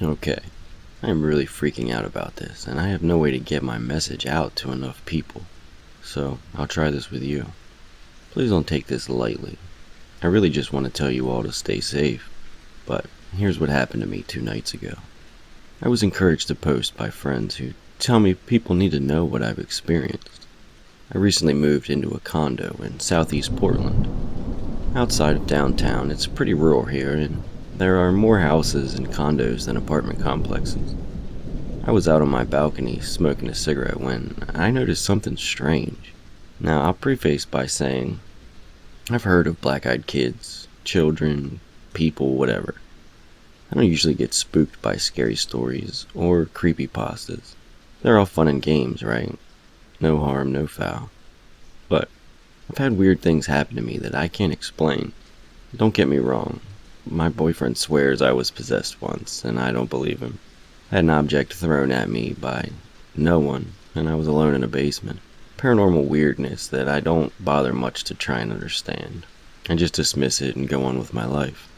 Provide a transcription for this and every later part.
Okay, I am really freaking out about this, and I have no way to get my message out to enough people. So, I'll try this with you. Please don't take this lightly. I really just want to tell you all to stay safe. But here's what happened to me 2 nights ago. I was encouraged to post by friends who tell me people need to know what I've experienced. I recently moved into a condo in southeast Portland. Outside of downtown, it's pretty rural here, and there are more houses and condos than apartment complexes. I was out on my balcony smoking a cigarette when I noticed something strange. Now, I'll preface by saying, I've heard of black-eyed kids, children, people, whatever. I don't usually get spooked by scary stories or creepypastas. They're all fun and games, right? No harm, no foul. But I've had weird things happen to me that I can't explain. Don't get me wrong. My boyfriend swears I was possessed once, and I don't believe him. I had an object thrown at me by no one, and I was alone in a basement. Paranormal weirdness that I don't bother much to try and understand. I just dismiss it and go on with my life.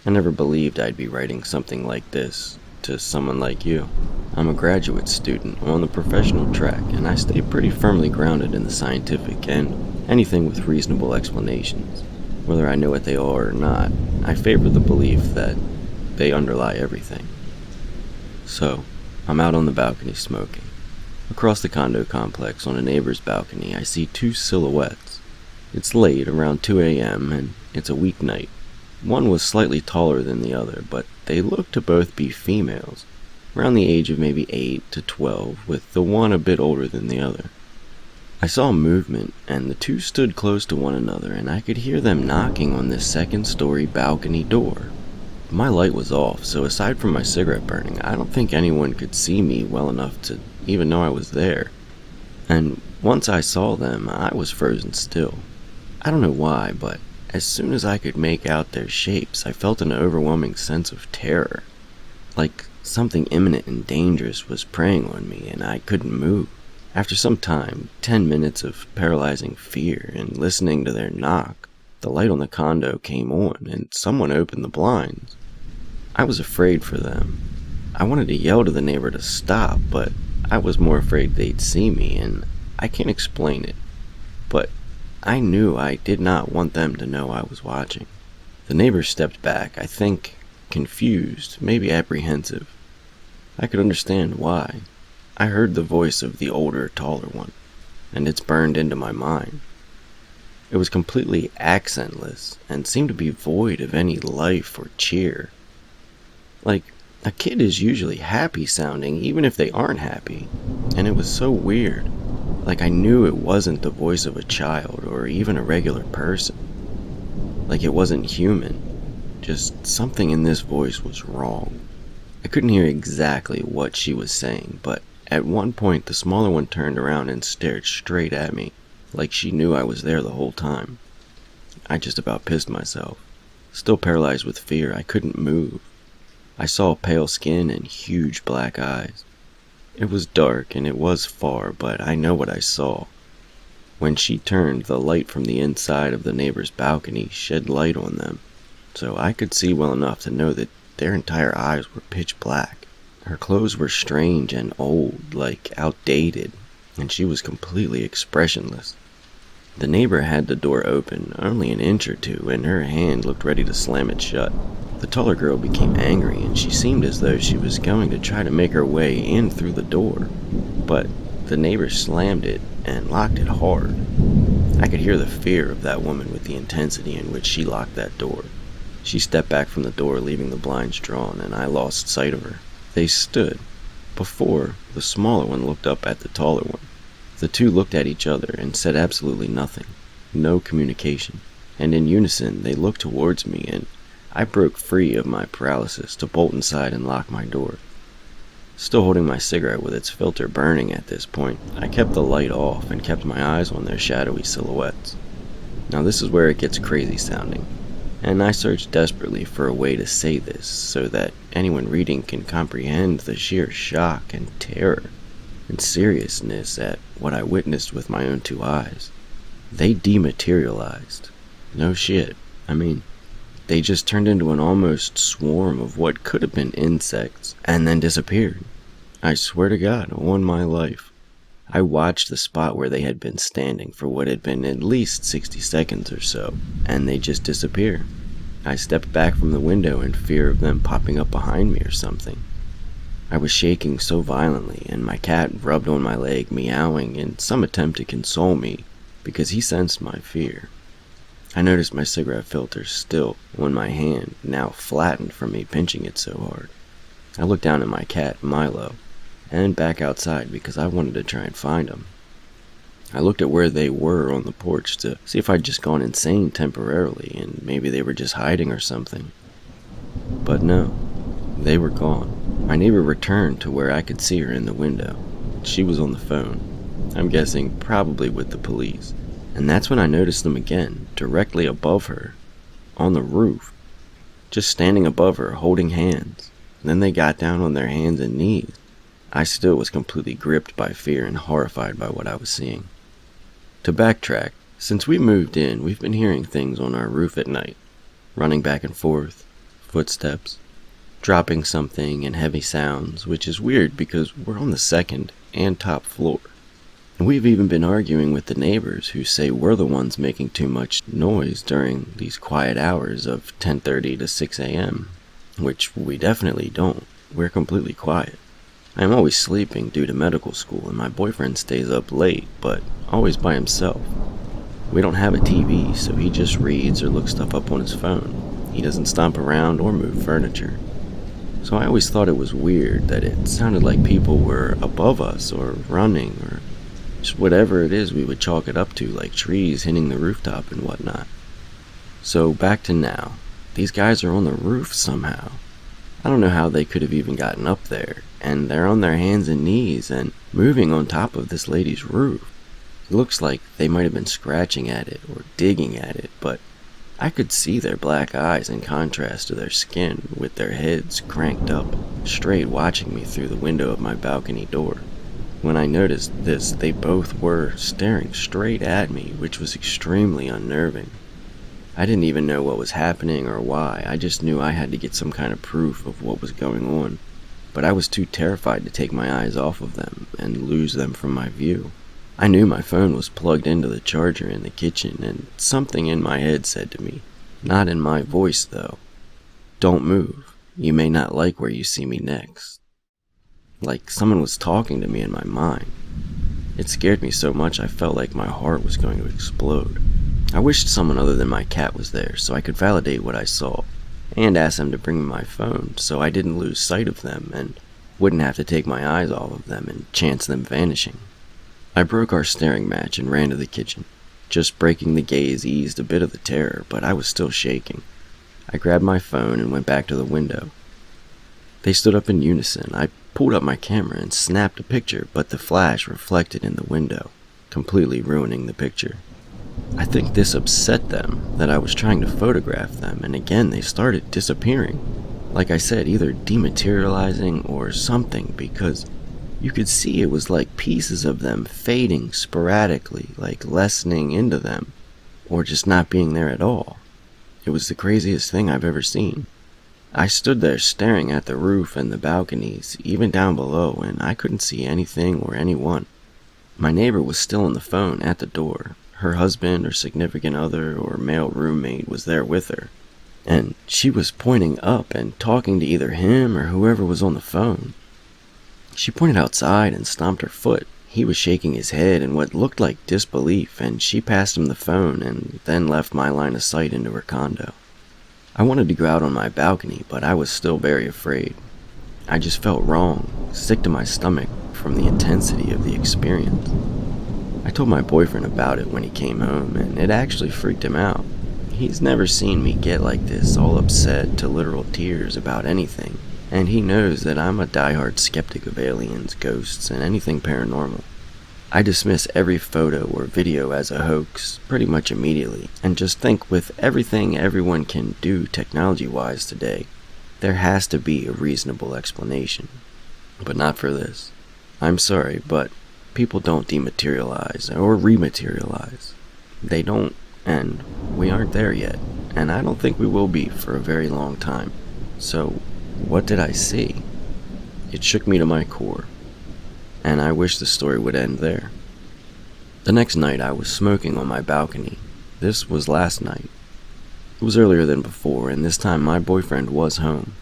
I never believed I'd be writing something like this to someone like you. I'm a graduate student on the professional track, and I stay pretty firmly grounded in the scientific and anything with reasonable explanations. Whether I know what they are or not, I favor the belief that they underlie everything. So, I'm out on the balcony smoking. Across the condo complex on a neighbor's balcony, I see 2 silhouettes. It's late, around 2 a.m., and it's a weeknight. One was slightly taller than the other, but they looked to both be females, around the age of maybe 8 to 12, with the one a bit older than the other. I saw movement, and the 2 stood close to one another, and I could hear them knocking on the second-story balcony door. My light was off, so aside from my cigarette burning, I don't think anyone could see me well enough to even know I was there. And once I saw them, I was frozen still. I don't know why, but as soon as I could make out their shapes, I felt an overwhelming sense of terror. Like something imminent and dangerous was preying on me, and I couldn't move. After some time, 10 minutes of paralyzing fear and listening to their knock, the light on the condo came on and someone opened the blinds. I was afraid for them. I wanted to yell to the neighbor to stop, but I was more afraid they'd see me, and I can't explain it. But I knew I did not want them to know I was watching. The neighbor stepped back, I think confused, maybe apprehensive. I could understand why. I heard the voice of the older, taller one, and it's burned into my mind. It was completely accentless and seemed to be void of any life or cheer. Like, a kid is usually happy sounding even if they aren't happy, and it was so weird. Like I knew it wasn't the voice of a child or even a regular person. Like it wasn't human. Just something in this voice was wrong. I couldn't hear exactly what she was saying, but at one point the smaller one turned around and stared straight at me, like she knew I was there the whole time. I just about pissed myself. Still paralyzed with fear, I couldn't move. I saw pale skin and huge black eyes. It was dark and it was far, but I know what I saw. When she turned, the light from the inside of the neighbor's balcony shed light on them, so I could see well enough to know that their entire eyes were pitch black. Her clothes were strange and old, like outdated, and she was completely expressionless. The neighbor had the door open, only an inch or two, and her hand looked ready to slam it shut. The taller girl became angry, and she seemed as though she was going to try to make her way in through the door. But the neighbor slammed it and locked it hard. I could hear the fear of that woman with the intensity in which she locked that door. She stepped back from the door, leaving the blinds drawn, and I lost sight of her. They stood. Before, the smaller one looked up at the taller one. The 2 looked at each other and said absolutely nothing. No communication. And in unison, they looked towards me, and I broke free of my paralysis to bolt inside and lock my door. Still holding my cigarette with its filter burning at this point, I kept the light off and kept my eyes on their shadowy silhouettes. Now this is where it gets crazy sounding, and I searched desperately for a way to say this so that anyone reading can comprehend the sheer shock and terror and seriousness at what I witnessed with my own 2 eyes. They dematerialized. No shit. I mean, They just turned into an almost swarm of what could have been insects and then disappeared. I swear to God, on my life. I watched the spot where they had been standing for what had been at least 60 seconds or so, and they just disappeared. I stepped back from the window in fear of them popping up behind me or something. I was shaking so violently, and my cat rubbed on my leg, meowing in some attempt to console me because he sensed my fear. I noticed my cigarette filter still on my hand, now flattened from me pinching it so hard. I looked down at my cat, Milo, and back outside because I wanted to try and find him. I looked at where they were on the porch to see if I'd just gone insane temporarily and maybe they were just hiding or something. But no, they were gone. My neighbor returned to where I could see her in the window. She was on the phone. I'm guessing probably with the police. And that's when I noticed them again, directly above her, on the roof, just standing above her, holding hands. Then they got down on their hands and knees. I still was completely gripped by fear and horrified by what I was seeing. To backtrack, since we moved in, we've been hearing things on our roof at night, running back and forth, footsteps, dropping something, and heavy sounds, which is weird because we're on the second and top floor. We've even been arguing with the neighbors who say we're the ones making too much noise during these quiet hours of 10:30 to 6 a.m., which we definitely don't. We're completely quiet. I'm always sleeping due to medical school, and my boyfriend stays up late, but always by himself. We don't have a TV, so he just reads or looks stuff up on his phone. He doesn't stomp around or move furniture. So I always thought it was weird that it sounded like people were above us or running or just whatever it is we would chalk it up to, like trees hitting the rooftop and whatnot. So back to now. These guys are on the roof somehow. I don't know how they could have even gotten up there, and they're on their hands and knees and moving on top of this lady's roof. It looks like they might have been scratching at it or digging at it, but I could see their black eyes in contrast to their skin, with their heads cranked up, straight watching me through the window of my balcony door. When I noticed this, they both were staring straight at me, which was extremely unnerving. I didn't even know what was happening or why. I just knew I had to get some kind of proof of what was going on, but I was too terrified to take my eyes off of them and lose them from my view. I knew my phone was plugged into the charger in the kitchen, and something in my head said to me, not in my voice though, "Don't move. You may not like where you see me next." Like someone was talking to me in my mind. It scared me so much I felt like my heart was going to explode. I wished someone other than my cat was there so I could validate what I saw, and ask them to bring me my phone so I didn't lose sight of them and wouldn't have to take my eyes off of them and chance them vanishing. I broke our staring match and ran to the kitchen. Just breaking the gaze eased a bit of the terror, but I was still shaking. I grabbed my phone and went back to the window. They stood up in unison. I pulled up my camera and snapped a picture, but the flash reflected in the window, completely ruining the picture. I think this upset them, that I was trying to photograph them, and again they started disappearing. Like I said, either dematerializing or something, because you could see it was like pieces of them fading sporadically, like lessening into them, or just not being there at all. It was the craziest thing I've ever seen. I stood there staring at the roof and the balconies, even down below, and I couldn't see anything or anyone. My neighbor was still on the phone at the door. Her husband or significant other or male roommate was there with her, and she was pointing up and talking to either him or whoever was on the phone. She pointed outside and stomped her foot. He was shaking his head in what looked like disbelief, and she passed him the phone and then left my line of sight into her condo. I wanted to go out on my balcony, but I was still very afraid. I just felt wrong, sick to my stomach from the intensity of the experience. I told my boyfriend about it when he came home, and it actually freaked him out. He's never seen me get like this, all upset to literal tears about anything, and he knows that I'm a diehard skeptic of aliens, ghosts, and anything paranormal. I dismiss every photo or video as a hoax pretty much immediately, and just think with everything everyone can do technology-wise today, there has to be a reasonable explanation. But not for this. I'm sorry, but people don't dematerialize or rematerialize. They don't, and we aren't there yet. and I don't think we will be for a very long time. So, what did I see? It shook me to my core, and I wish the story would end there. The next night I was smoking on my balcony. This was last night. It was earlier than before, and this time my boyfriend was home.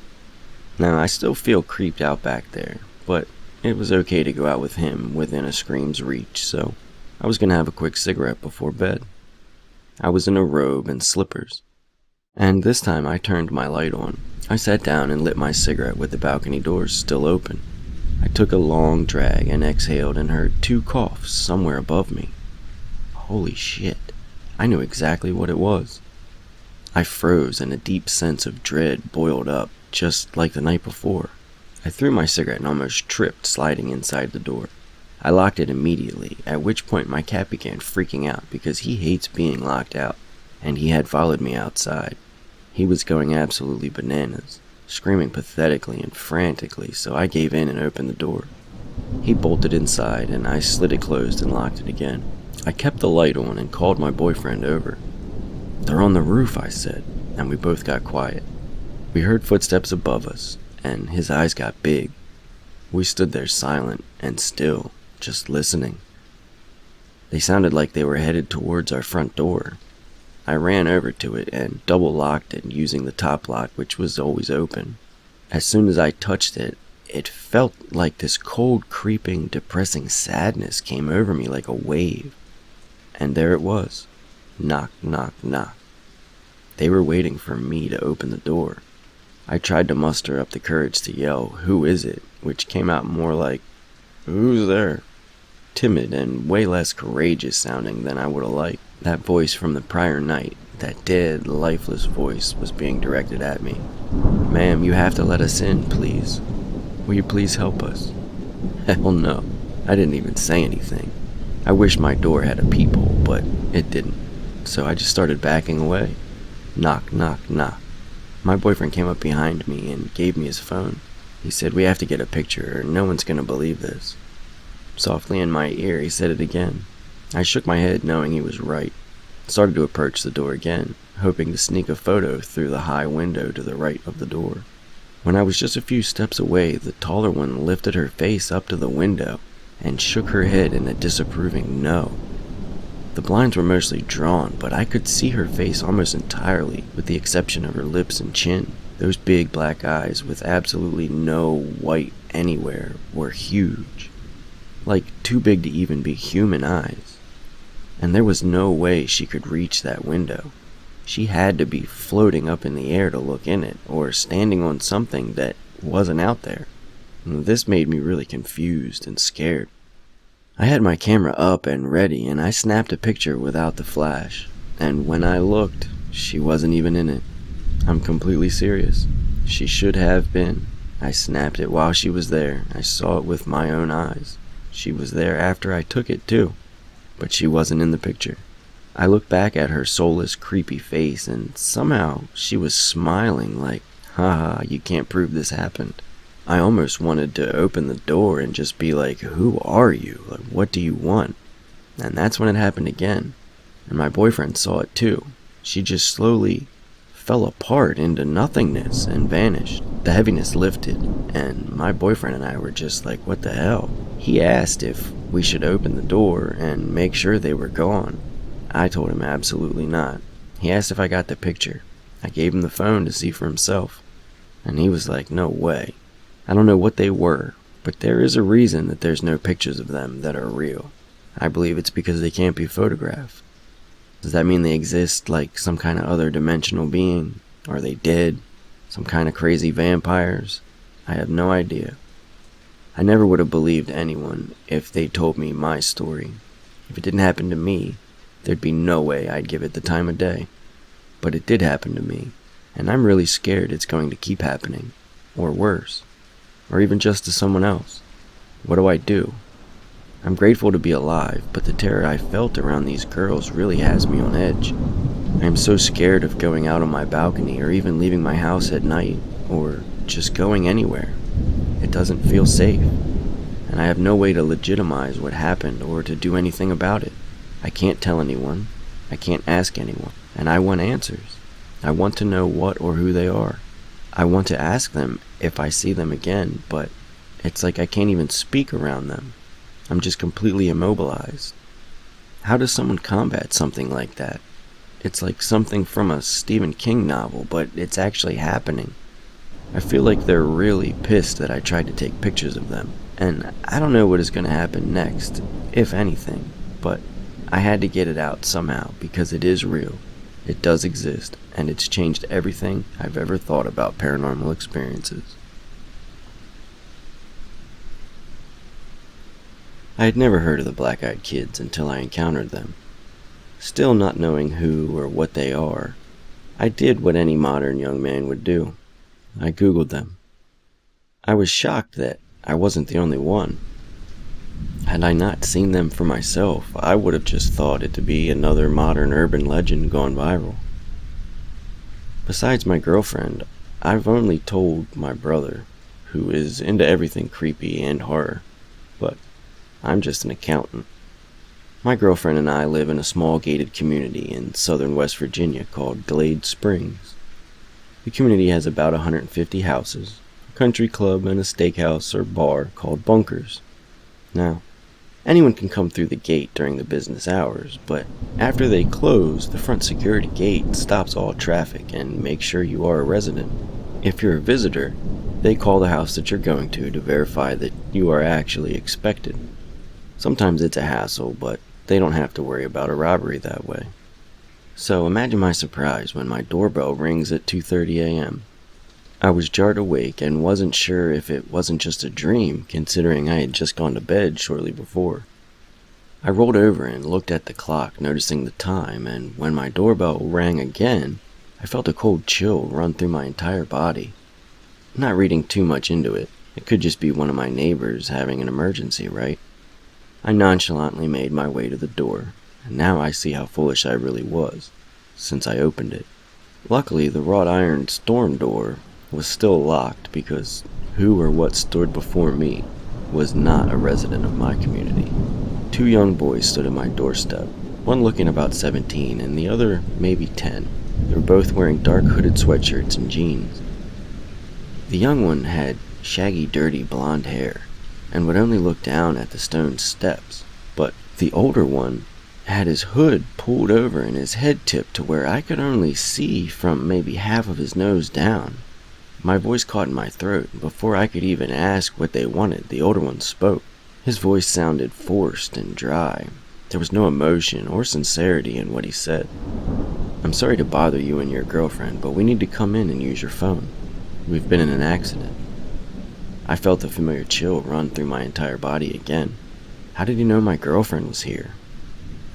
Now, I still feel creeped out back there, but it was okay to go out with him within a scream's reach, so I was gonna have a quick cigarette before bed. I was in a robe and slippers, and this time I turned my light on. I sat down and lit my cigarette with the balcony doors still open. I took a long drag and exhaled and heard 2 coughs somewhere above me. Holy shit, I knew exactly what it was. I froze and a deep sense of dread boiled up, just like the night before. I threw my cigarette and almost tripped sliding inside the door. I locked it immediately, at which point my cat began freaking out because he hates being locked out, and he had followed me outside. He was going absolutely bananas, screaming pathetically and frantically, so I gave in and opened the door. He bolted inside, and I slid it closed and locked it again. I kept the light on and called my boyfriend over. "They're on the roof," I said, and we both got quiet. We heard footsteps above us, and his eyes got big. We stood there silent and still, just listening. They sounded like they were headed towards our front door. I ran over to it and double-locked it using the top lock, which was always open. As soon as I touched it, it felt like this cold, creeping, depressing sadness came over me like a wave. And there it was. Knock, knock, knock. They were waiting for me to open the door. I tried to muster up the courage to yell, "Who is it?" which came out more like, "Who's there?" Timid and way less courageous sounding than I would have liked. That voice from the prior night, that dead, lifeless voice, was being directed at me. "Ma'am, you have to let us in, please. Will you please help us?" Hell no. I didn't even say anything. I wish my door had a peephole, but it didn't. So I just started backing away. Knock, knock, knock. My boyfriend came up behind me and gave me his phone. He said, "We have to get a picture or no one's gonna believe this." Softly in my ear, he said it again. I shook my head knowing he was right. Started to approach the door again, hoping to sneak a photo through the high window to the right of the door. When I was just a few steps away, the taller one lifted her face up to the window and shook her head in a disapproving no. The blinds were mostly drawn, but I could see her face almost entirely, with the exception of her lips and chin. Those big black eyes with absolutely no white anywhere were huge. Like too big to even be human eyes. And there was no way she could reach that window. She had to be floating up in the air to look in it, or standing on something that wasn't out there. This made me really confused and scared. I had my camera up and ready, and I snapped a picture without the flash. And when I looked, she wasn't even in it. I'm completely serious. She should have been. I snapped it while she was there. I saw it with my own eyes. She was there after I took it too, but she wasn't in the picture. I looked back at her soulless, creepy face, and somehow she was smiling like, "Haha, you can't prove this happened." I almost wanted to open the door and just be like, "Who are you? Like, what do you want?" And that's when it happened again. And my boyfriend saw it too. She just slowly fell apart into nothingness and vanished. The heaviness lifted, and my boyfriend and I were just like, what the hell? He asked if we should open the door and make sure they were gone. I told him absolutely not. He asked if I got the picture. I gave him the phone to see for himself. And he was like, "No way." I don't know what they were, but there is a reason that there's no pictures of them that are real. I believe it's because they can't be photographed. Does that mean they exist like some kind of other dimensional being? Are they dead? Some kind of crazy vampires? I have no idea. I never would have believed anyone if they told me my story. If it didn't happen to me, there'd be no way I'd give it the time of day. But it did happen to me, and I'm really scared it's going to keep happening, or worse. Or even just to someone else. What do I do? I'm grateful to be alive, but the terror I felt around these girls really has me on edge. I am so scared of going out on my balcony or even leaving my house at night, or just going anywhere. It doesn't feel safe, and I have no way to legitimize what happened or to do anything about it. I can't tell anyone. I can't ask anyone, and I want answers. I want to know what or who they are. I want to ask them if I see them again, but it's like I can't even speak around them. I'm just completely immobilized. How does someone combat something like that? It's like something from a Stephen King novel, but it's actually happening. I feel like they're really pissed that I tried to take pictures of them, and I don't know what is going to happen next, if anything, but I had to get it out somehow because it is real, it does exist, and it's changed everything I've ever thought about paranormal experiences. I had never heard of the Black-Eyed Kids until I encountered them. Still not knowing who or what they are, I did what any modern young man would do. I Googled them. I was shocked that I wasn't the only one. Had I not seen them for myself, I would have just thought it to be another modern urban legend gone viral. Besides my girlfriend, I've only told my brother, who is into everything creepy and horror, but I'm just an accountant. My girlfriend and I live in a small gated community in southern West Virginia called Glade Springs. The community has about 150 houses, a country club, and a steakhouse or bar called Bunkers. Now, anyone can come through the gate during the business hours, but after they close, the front security gate stops all traffic and makes sure you are a resident. If you're a visitor, they call the house that you're going to verify that you are actually expected. Sometimes it's a hassle, but they don't have to worry about a robbery that way. So imagine my surprise when my doorbell rings at 2:30 a.m. I was jarred awake and wasn't sure if it wasn't just a dream, considering I had just gone to bed shortly before. I rolled over and looked at the clock, noticing the time, and when my doorbell rang again, I felt a cold chill run through my entire body. Not reading too much into it, it could just be one of my neighbors having an emergency, right? I nonchalantly made my way to the door, and now I see how foolish I really was, since I opened it. Luckily, the wrought iron storm door was still locked because who or what stood before me was not a resident of my community. Two young boys stood at my doorstep, one looking about 17 and the other maybe 10. They were both wearing dark hooded sweatshirts and jeans. The young one had shaggy, dirty blonde hair and would only look down at the stone steps, but the older one had his hood pulled over and his head tipped to where I could only see from maybe half of his nose down. My voice caught in my throat, and before I could even ask what they wanted, the older one spoke. His voice sounded forced and dry. There was no emotion or sincerity in what he said. "I'm sorry to bother you and your girlfriend, but we need to come in and use your phone. We've been in an accident." I felt the familiar chill run through my entire body again. How did he know my girlfriend was here?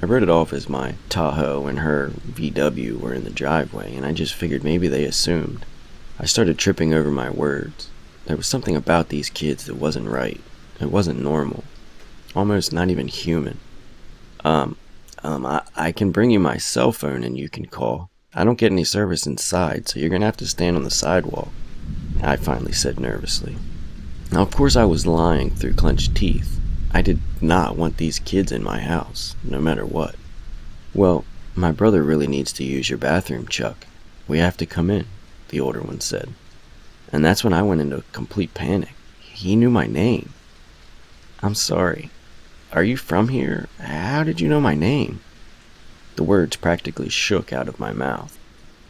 I wrote it off as my Tahoe and her VW were in the driveway, and I just figured maybe they assumed. I started tripping over my words. There was something about these kids that wasn't right. It wasn't normal. Almost not even human. I can bring you my cell phone and you can call. I don't get any service inside, so you're gonna have to stand on the sidewalk," I finally said nervously. Now, of course I was lying through clenched teeth. I did not want these kids in my house, no matter what. "Well, my brother really needs to use your bathroom, Chuck. We have to come in," the older one said. And that's when I went into complete panic. He knew my name. "I'm sorry. Are you from here? How did you know my name?" The words practically shook out of my mouth.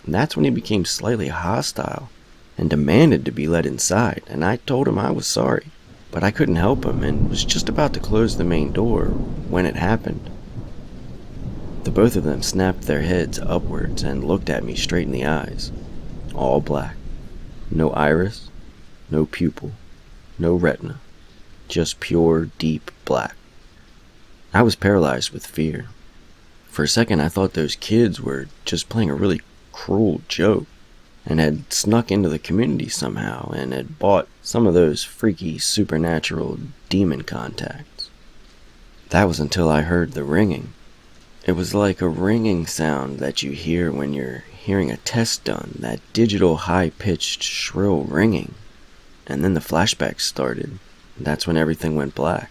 And that's when he became slightly hostile and demanded to be let inside, and I told him I was sorry, but I couldn't help him and was just about to close the main door when it happened. The both of them snapped their heads upwards and looked at me straight in the eyes. All black. No iris, no pupil, no retina. Just pure, deep black. I was paralyzed with fear. For a second I thought those kids were just playing a really cruel joke and had snuck into the community somehow and had bought some of those freaky supernatural demon contacts. That was until I heard the ringing. It was like a ringing sound that you hear when you're hearing a test done, that digital high-pitched shrill ringing. And then the flashbacks started. That's when everything went black.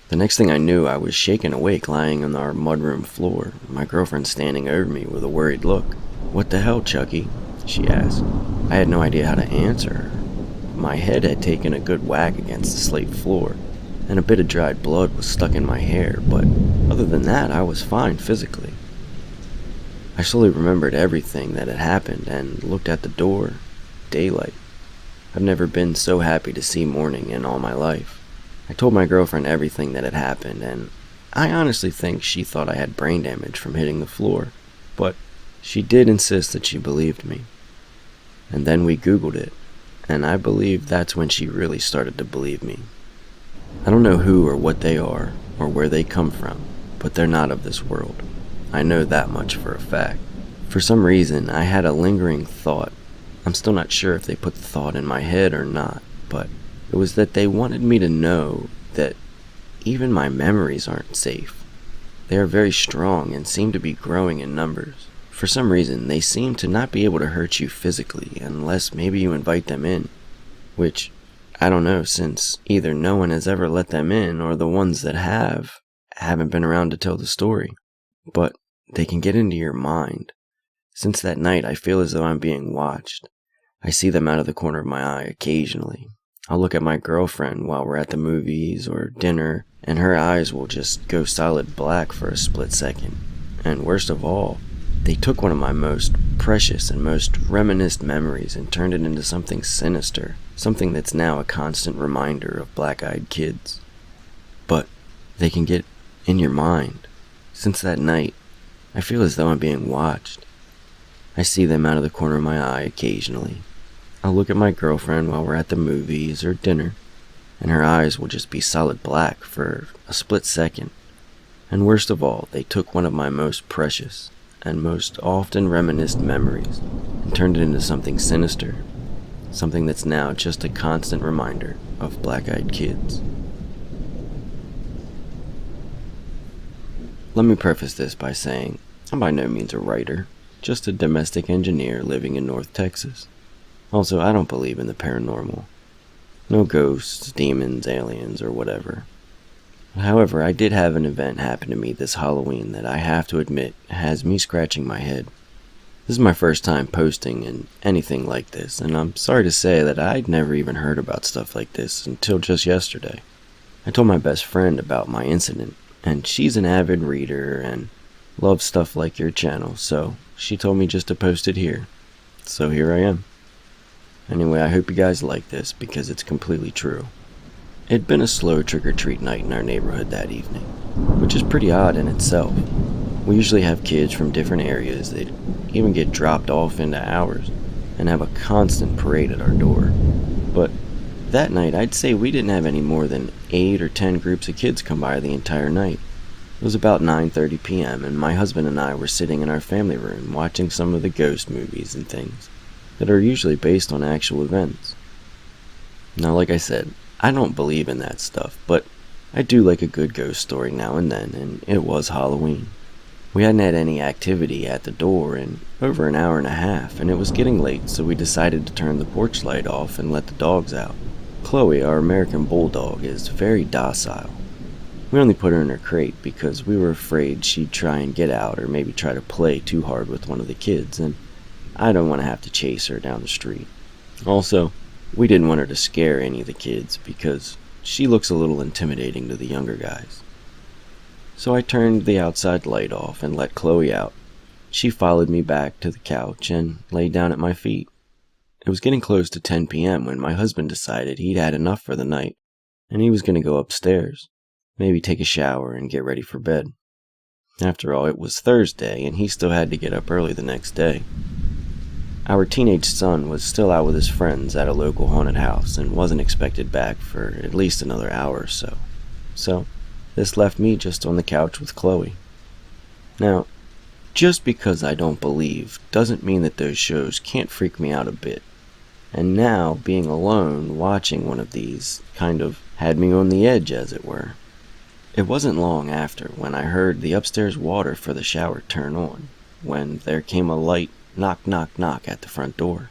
The next thing I knew, I was shaken awake lying on our mudroom floor, my girlfriend standing over me with a worried look. "What the hell, Chucky?" she asked. I had no idea how to answer her. My head had taken a good whack against the slate floor, and a bit of dried blood was stuck in my hair, but other than that, I was fine physically. I slowly remembered everything that had happened and looked at the door. Daylight. I've never been so happy to see morning in all my life. I told my girlfriend everything that had happened, and I honestly think she thought I had brain damage from hitting the floor, but she did insist that she believed me. And then we Googled it, and I believe that's when she really started to believe me. I don't know who or what they are, or where they come from, but they're not of this world. I know that much for a fact. For some reason, I had a lingering thought. I'm still not sure if they put the thought in my head or not, but it was that they wanted me to know that even my memories aren't safe. They are very strong and seem to be growing in numbers. For some reason, they seem to not be able to hurt you physically unless maybe you invite them in, which I don't know, since either no one has ever let them in or the ones that haven't been around to tell the story. But they can get into your mind. Since that night, I feel as though I'm being watched. I see them out of the corner of my eye occasionally. I'll look at my girlfriend while we're at the movies or dinner, and her eyes will just go solid black for a split second. And worst of all, they took one of my most precious and most reminiscent memories and turned it into something sinister, something that's now a constant reminder of black-eyed kids. But they can get in your mind. Since that night, I feel as though I'm being watched. I see them out of the corner of my eye occasionally. I'll look at my girlfriend while we're at the movies or dinner, and her eyes will just be solid black for a split second. And worst of all, they took one of my most precious and most often reminiscent memories and turned it into something sinister, something that's now just a constant reminder of black-eyed kids. Let me preface this by saying I'm by no means a writer, just a domestic engineer living in North Texas. Also, I don't believe in the paranormal. No ghosts, demons, aliens, or whatever. However, I did have an event happen to me this Halloween that I have to admit has me scratching my head. This is my first time posting in anything like this, and I'm sorry to say that I'd never even heard about stuff like this until just yesterday. I told my best friend about my incident, and she's an avid reader and loves stuff like your channel, so she told me just to post it here. So here I am. Anyway, I hope you guys like this because it's completely true. It'd been a slow trick-or-treat night in our neighborhood that evening, which is pretty odd in itself. We usually have kids from different areas that even get dropped off into ours and have a constant parade at our door. But that night, I'd say we didn't have any more than 8 or 10 groups of kids come by the entire night. It was about 9:30 p.m. and my husband and I were sitting in our family room watching some of the ghost movies and things that are usually based on actual events. Now, like I said, I don't believe in that stuff, but I do like a good ghost story now and then, and it was Halloween. We hadn't had any activity at the door in over an hour and a half, and it was getting late, so we decided to turn the porch light off and let the dogs out. Chloe, our American bulldog, is very docile. We only put her in her crate because we were afraid she'd try and get out or maybe try to play too hard with one of the kids, and I don't want to have to chase her down the street. Also, we didn't want her to scare any of the kids because she looks a little intimidating to the younger guys. So I turned the outside light off and let Chloe out. She followed me back to the couch and laid down at my feet. It was getting close to 10 p.m. when my husband decided he'd had enough for the night, and he was going to go upstairs, maybe take a shower and get ready for bed. After all, it was Thursday, and he still had to get up early the next day. Our teenage son was still out with his friends at a local haunted house and wasn't expected back for at least another hour or so. So, this left me just on the couch with Chloe. Now, just because I don't believe doesn't mean that those shows can't freak me out a bit. And now, being alone, watching one of these kind of had me on the edge, as it were. It wasn't long after when I heard the upstairs water for the shower turn on, when there came a light knock, knock, knock at the front door.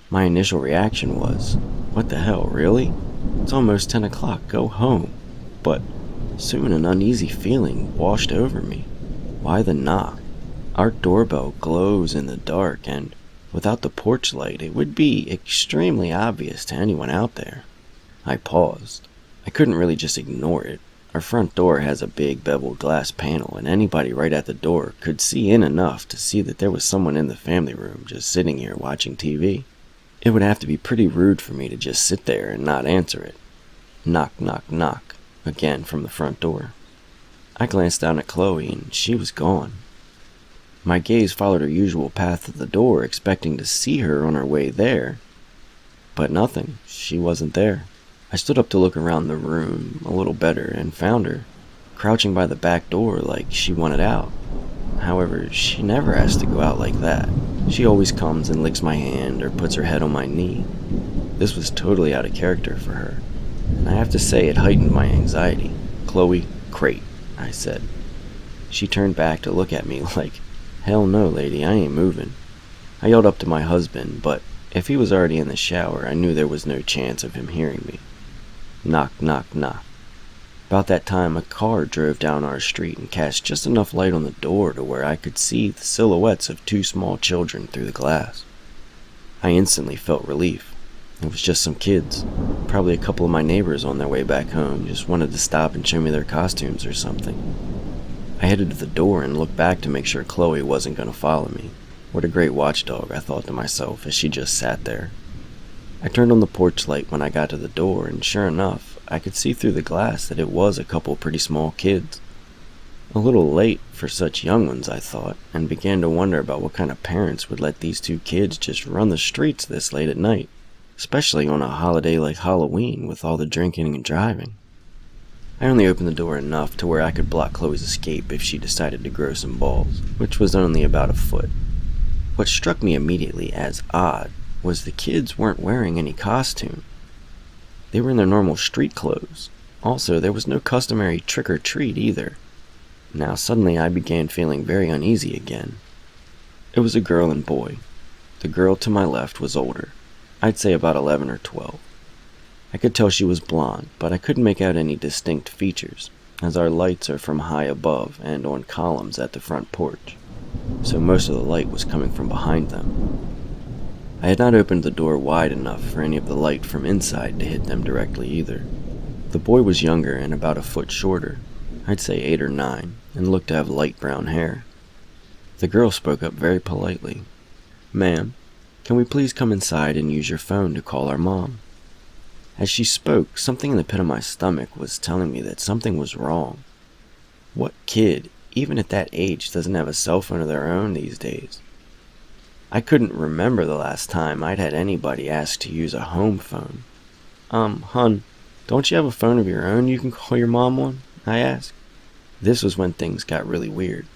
My initial reaction was, what the hell, really? It's almost 10 o'clock, go home. But Soon an uneasy feeling washed over me. Why the knock? Our doorbell glows in the dark, and without the porch light, it would be extremely obvious to anyone out there. I paused. I couldn't really just ignore it. Our front door has a big beveled glass panel, and anybody right at the door could see in enough to see that there was someone in the family room just sitting here watching TV. It would have to be pretty rude for me to just sit there and not answer it. Knock, knock, knock, again from the front door. I glanced down at Chloe, and she was gone. My gaze followed her usual path to the door, expecting to see her on her way there. But nothing. She wasn't there. I stood up to look around the room a little better and found her, crouching by the back door like she wanted out. However, she never has to go out like that. She always comes and licks my hand or puts her head on my knee. This was totally out of character for her, and I have to say it heightened my anxiety. "Chloe, crate," I said. She turned back to look at me like, "Hell no, lady, I ain't moving." I yelled up to my husband, but if he was already in the shower, I knew there was no chance of him hearing me. Knock, knock, knock. About that time, a car drove down our street and cast just enough light on the door to where I could see the silhouettes of two small children through the glass. I instantly felt relief. It was just some kids, probably a couple of my neighbors on their way back home, just wanted to stop and show me their costumes or something. I headed to the door and looked back to make sure Chloe wasn't going to follow me. What a great watchdog, I thought to myself as she just sat there. I turned on the porch light when I got to the door, and sure enough, I could see through the glass that it was a couple pretty small kids. A little late for such young ones, I thought, and began to wonder about what kind of parents would let these two kids just run the streets this late at night, especially on a holiday like Halloween with all the drinking and driving. I only opened the door enough to where I could block Chloe's escape if she decided to grow some balls, which was only about a foot. What struck me immediately as odd was the kids weren't wearing any costume. They were in their normal street clothes. Also, there was no customary trick-or-treat either. Now suddenly I began feeling very uneasy again. It was a girl and boy. The girl to my left was older. I'd say about 11 or 12. I could tell she was blonde, but I couldn't make out any distinct features, as our lights are from high above and on columns at the front porch, so most of the light was coming from behind them. I had not opened the door wide enough for any of the light from inside to hit them directly either. The boy was younger and about a foot shorter, I'd say 8 or 9, and looked to have light brown hair. The girl spoke up very politely. "Ma'am, can we please come inside and use your phone to call our mom?" As she spoke, something in the pit of my stomach was telling me that something was wrong. What kid, even at that age, doesn't have a cell phone of their own these days? I couldn't remember the last time I'd had anybody ask to use a home phone. Hun, don't you have a phone of your own you can call your mom on?" I asked. This was when things got really weird.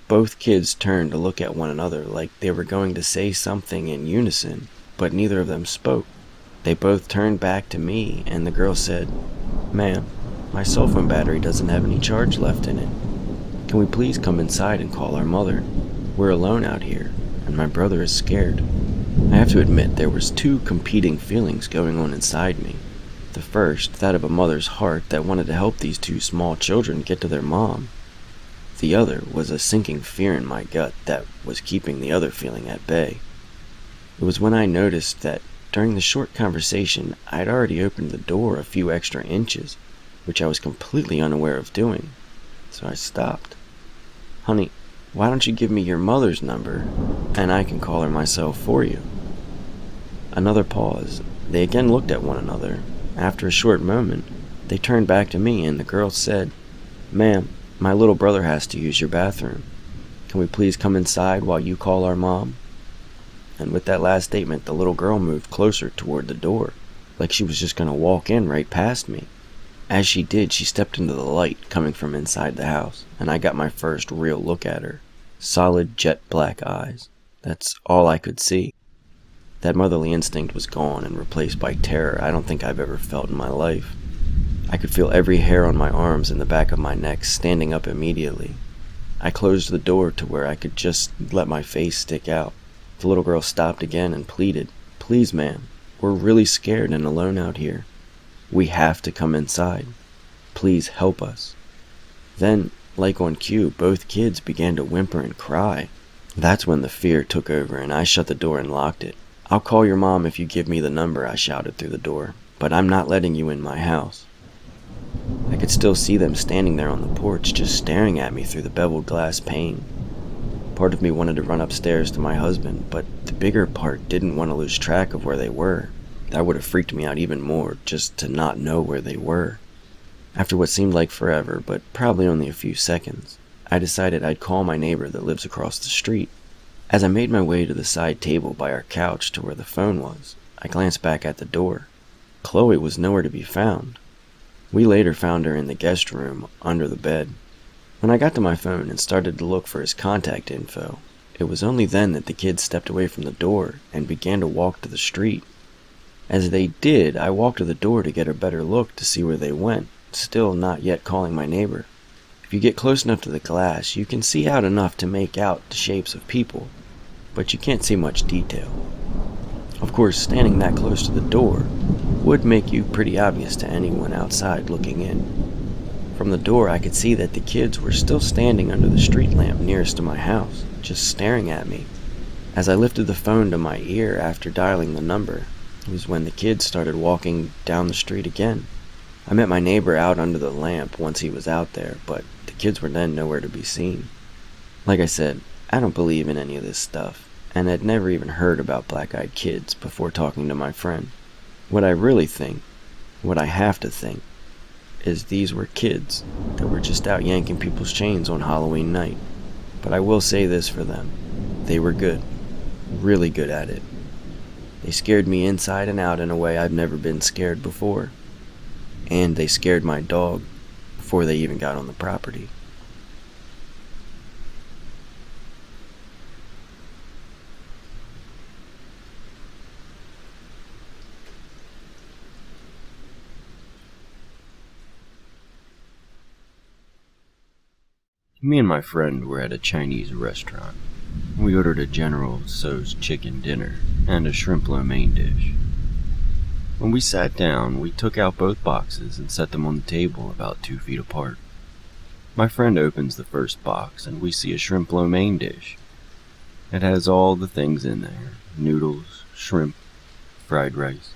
Both kids turned to look at one another like they were going to say something in unison, but neither of them spoke. They both turned back to me, and the girl said, "Ma'am, my cell phone battery doesn't have any charge left in it. Can we please come inside and call our mother? We're alone out here, and my brother is scared." I have to admit there was two competing feelings going on inside me. The first, that of a mother's heart that wanted to help these two small children get to their mom. The other was a sinking fear in my gut that was keeping the other feeling at bay. It was when I noticed that during the short conversation I'd already opened the door a few extra inches, which I was completely unaware of doing, so I stopped. "Honey, why don't you give me your mother's number, and I can call her myself for you?" Another pause. They again looked at one another. After a short moment, they turned back to me, and the girl said, "Ma'am, my little brother has to use your bathroom. Can we please come inside while you call our mom?" And with that last statement, the little girl moved closer toward the door, like she was just going to walk in right past me. As she did, she stepped into the light coming from inside the house, and I got my first real look at her. Solid jet black eyes. That's all I could see. That motherly instinct was gone and replaced by terror I don't think I've ever felt in my life. I could feel every hair on my arms and the back of my neck standing up immediately. I closed the door to where I could just let my face stick out. The little girl stopped again and pleaded, "Please, ma'am, we're really scared and alone out here. We have to come inside." Please help us." Then, like on cue, both kids began to whimper and cry. That's when the fear took over and I shut the door and locked it. "I'll call your mom if you give me the number," I shouted through the door, "but I'm not letting you in my house." I could still see them standing there on the porch, just staring at me through the beveled glass pane. Part of me wanted to run upstairs to my husband, but the bigger part didn't want to lose track of where they were. That would have freaked me out even more, just to not know where they were. After what seemed like forever, but probably only a few seconds, I decided I'd call my neighbor that lives across the street. As I made my way to the side table by our couch to where the phone was, I glanced back at the door. Chloe was nowhere to be found. We later found her in the guest room, under the bed. When I got to my phone and started to look for his contact info, it was only then that the kids stepped away from the door and began to walk to the street. As they did, I walked to the door to get a better look to see where they went, still not yet calling my neighbor. If you get close enough to the glass, you can see out enough to make out the shapes of people, but you can't see much detail. Of course, standing that close to the door would make you pretty obvious to anyone outside looking in. From the door, I could see that the kids were still standing under the street lamp nearest to my house, just staring at me. As I lifted the phone to my ear after dialing the number, it was when the kids started walking down the street again. I met my neighbor out under the lamp once he was out there, but the kids were then nowhere to be seen. Like I said, I don't believe in any of this stuff, and had never even heard about black-eyed kids before talking to my friend. What I really think, what I have to think, is these were kids that were just out yanking people's chains on Halloween night. But I will say this for them: they were good, really good at it. They scared me inside and out in a way I've never been scared before. And they scared my dog before they even got on the property. Me and my friend were at a Chinese restaurant. We ordered a General Tso's chicken dinner and a shrimp lo mein dish. When we sat down, we took out both boxes and set them on the table about 2 feet apart. My friend opens the first box and we see a shrimp lo mein dish. It has all the things in there: noodles, shrimp, fried rice.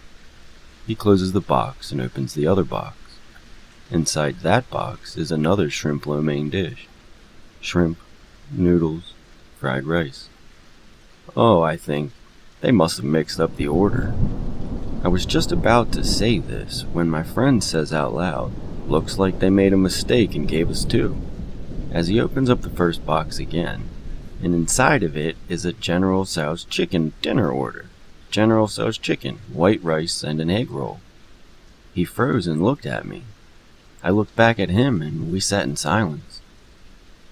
He closes the box and opens the other box. Inside that box is another shrimp lo mein dish: shrimp, noodles, fried rice. Oh, I think they must have mixed up the order. I was just about to say this when my friend says out loud, "Looks like they made a mistake and gave us 2. As he opens up the first box again, and inside of it is a General Tso's chicken dinner order. General Tso's chicken, white rice, and an egg roll. He froze and looked at me. I looked back at him and we sat in silence.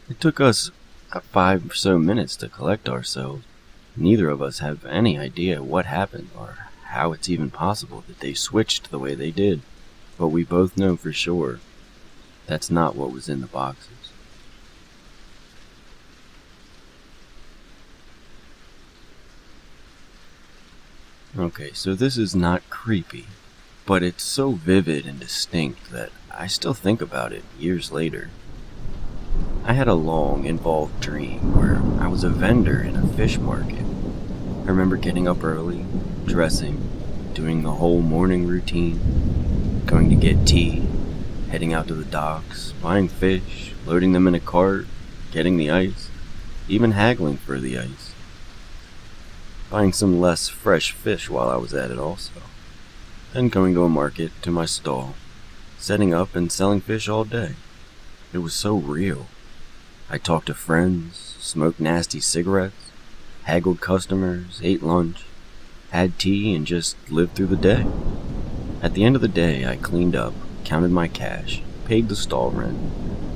It took us 5 or so minutes to collect ourselves. Neither of us have any idea what happened or how it's even possible that they switched the way they did, but we both know for sure that's not what was in the boxes. Okay, so this is not creepy, but it's so vivid and distinct that I still think about it years later. I had a long, involved dream where I was a vendor in a fish market. I remember getting up early, dressing, doing the whole morning routine, going to get tea, heading out to the docks, buying fish, loading them in a cart, getting the ice, even haggling for the ice. Buying some less fresh fish while I was at it also. Then going to a market, to my stall, setting up and selling fish all day. It was so real. I talked to friends, smoked nasty cigarettes, haggled customers, ate lunch, had tea, and just lived through the day. At the end of the day, I cleaned up, counted my cash, paid the stall rent,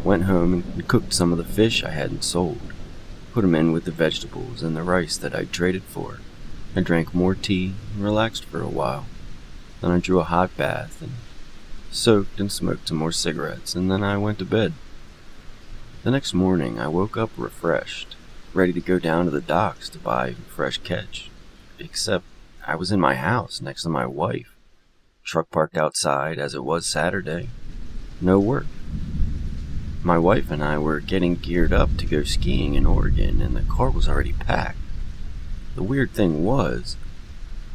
went home and cooked some of the fish I hadn't sold, put them in with the vegetables and the rice that I'd traded for. I drank more tea and relaxed for a while. Then I drew a hot bath and soaked and smoked some more cigarettes, and then I went to bed. The next morning, I woke up refreshed, ready to go down to the docks to buy fresh catch. Except I was in my house next to my wife, truck parked outside as it was Saturday. no work. My wife and I were getting geared up to go skiing in Oregon, and the car was already packed. The weird thing was,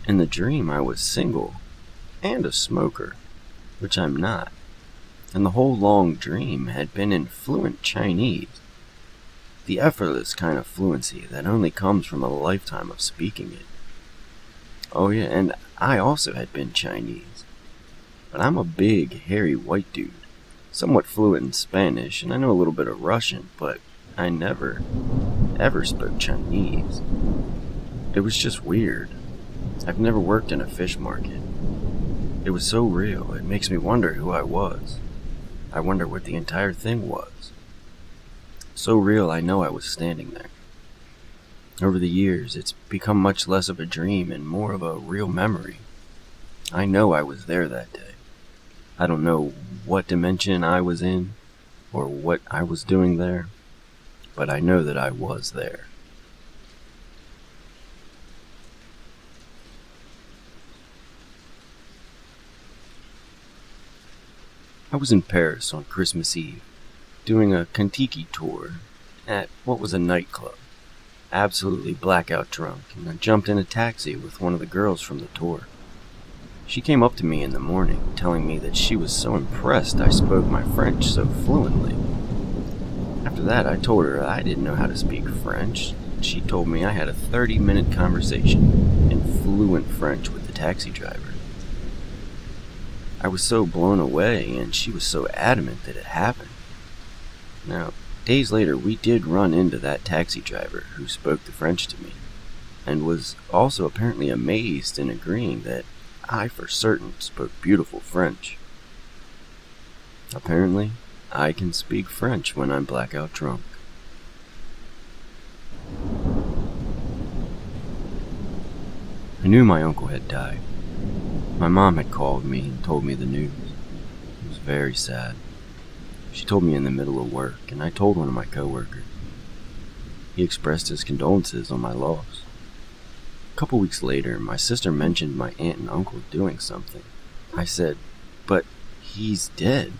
in the dream I was single and a smoker, which I'm not, and the whole long dream had been in fluent Chinese, the effortless kind of fluency that only comes from a lifetime of speaking it. Oh yeah, and I also had been Chinese, but I'm a big, hairy white dude, somewhat fluent in Spanish, and I know a little bit of Russian, but I never, ever spoke Chinese. It was just weird. I've never worked in a fish market. It was so real, it makes me wonder who I was. I wonder what the entire thing was. So real, I know I was standing there. Over the years, it's become much less of a dream and more of a real memory. I know I was there that day. I don't know what dimension I was in, or what I was doing there, but I know that I was there. I was in Paris on Christmas Eve, doing a Kontiki tour at what was a nightclub. Absolutely blackout drunk, and I jumped in a taxi with one of the girls from the tour. She came up to me in the morning, telling me that she was so impressed I spoke my French so fluently. After that, I told her I didn't know how to speak French. She told me I had a 30-minute conversation in fluent French with the taxi driver. I was so blown away, and she was so adamant that it happened. Now, days later, we did run into that taxi driver who spoke the French to me, and was also apparently amazed and agreeing that I for certain spoke beautiful French. Apparently, I can speak French when I'm blackout drunk. I knew my uncle had died. My mom had called me and told me the news. It was very sad. She told me in the middle of work, and I told one of my coworkers. He expressed his condolences on my loss. A couple weeks later, my sister mentioned my aunt and uncle doing something. I said, "But he's dead."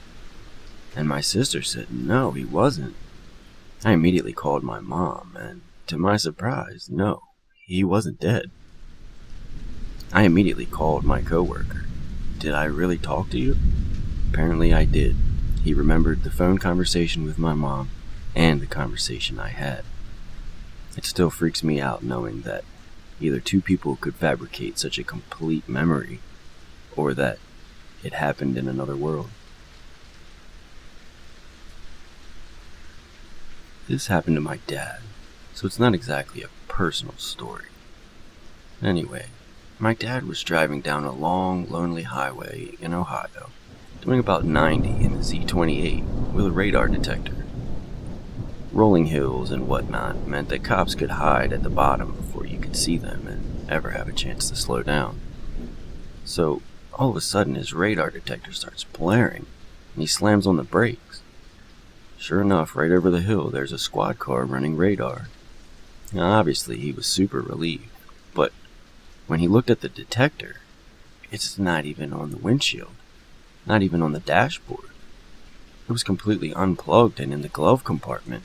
And my sister said, "No, he wasn't." I immediately called my mom, and to my surprise, no, he wasn't dead. I immediately called my coworker. "Did I really talk to you?" Apparently I did. He remembered the phone conversation with my mom and the conversation I had. It still freaks me out knowing that either two people could fabricate such a complete memory, or that it happened in another world. This happened to my dad, so it's not exactly a personal story. Anyway, my dad was driving down a long, lonely highway in Ohio, doing about 90 in a Z28 with a radar detector. Rolling hills and whatnot meant that cops could hide at the bottom before you could see them and ever have a chance to slow down. So, all of a sudden his radar detector starts blaring, and he slams on the brakes. Sure enough, right over the hill there's a squad car running radar. Now, obviously he was super relieved, but when he looked at the detector, it's not even on the windshield, not even on the dashboard. It was completely unplugged and in the glove compartment.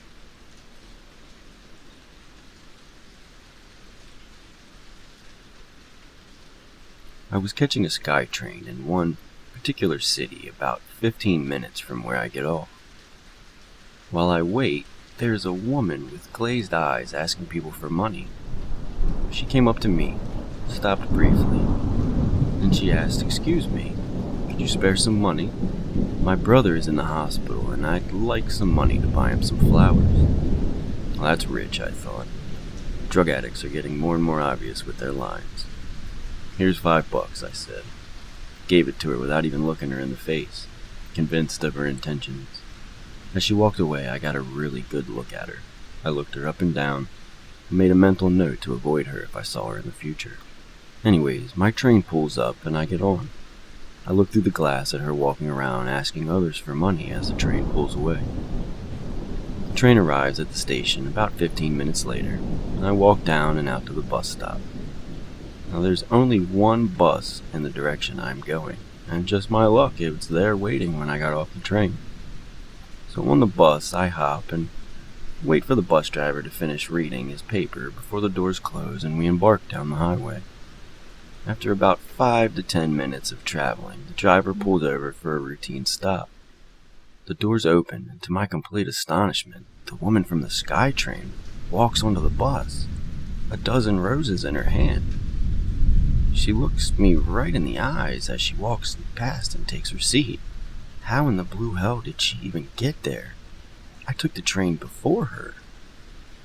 I was catching a SkyTrain in one particular city about 15 minutes from where I get off. While I wait, there's a woman with glazed eyes asking people for money. She came up to me, stopped briefly, and she asked, "Excuse me, could you spare some money? My brother is in the hospital and I'd like some money to buy him some flowers." Well, that's rich, I thought. Drug addicts are getting more and more obvious with their lines. "Here's $5, I said. Gave it to her without even looking her in the face, convinced of her intentions. As she walked away, I got a really good look at her. I looked her up and down, and made a mental note to avoid her if I saw her in the future. Anyways, my train pulls up and I get on. I look through the glass at her walking around asking others for money as the train pulls away. The train arrives at the station about 15 minutes later, and I walk down and out to the bus stop. Now there's only one bus in the direction I'm going, and just my luck, it was there waiting when I got off the train. So on the bus, I hop and wait for the bus driver to finish reading his paper before the doors close and we embark down the highway. After about 5 to 10 minutes of traveling, the driver pulled over for a routine stop. The doors open, and to my complete astonishment, the woman from the SkyTrain walks onto the bus, a dozen roses in her hand. She looks me right in the eyes as she walks past and takes her seat. How in the blue hell did she even get there? I took the train before her.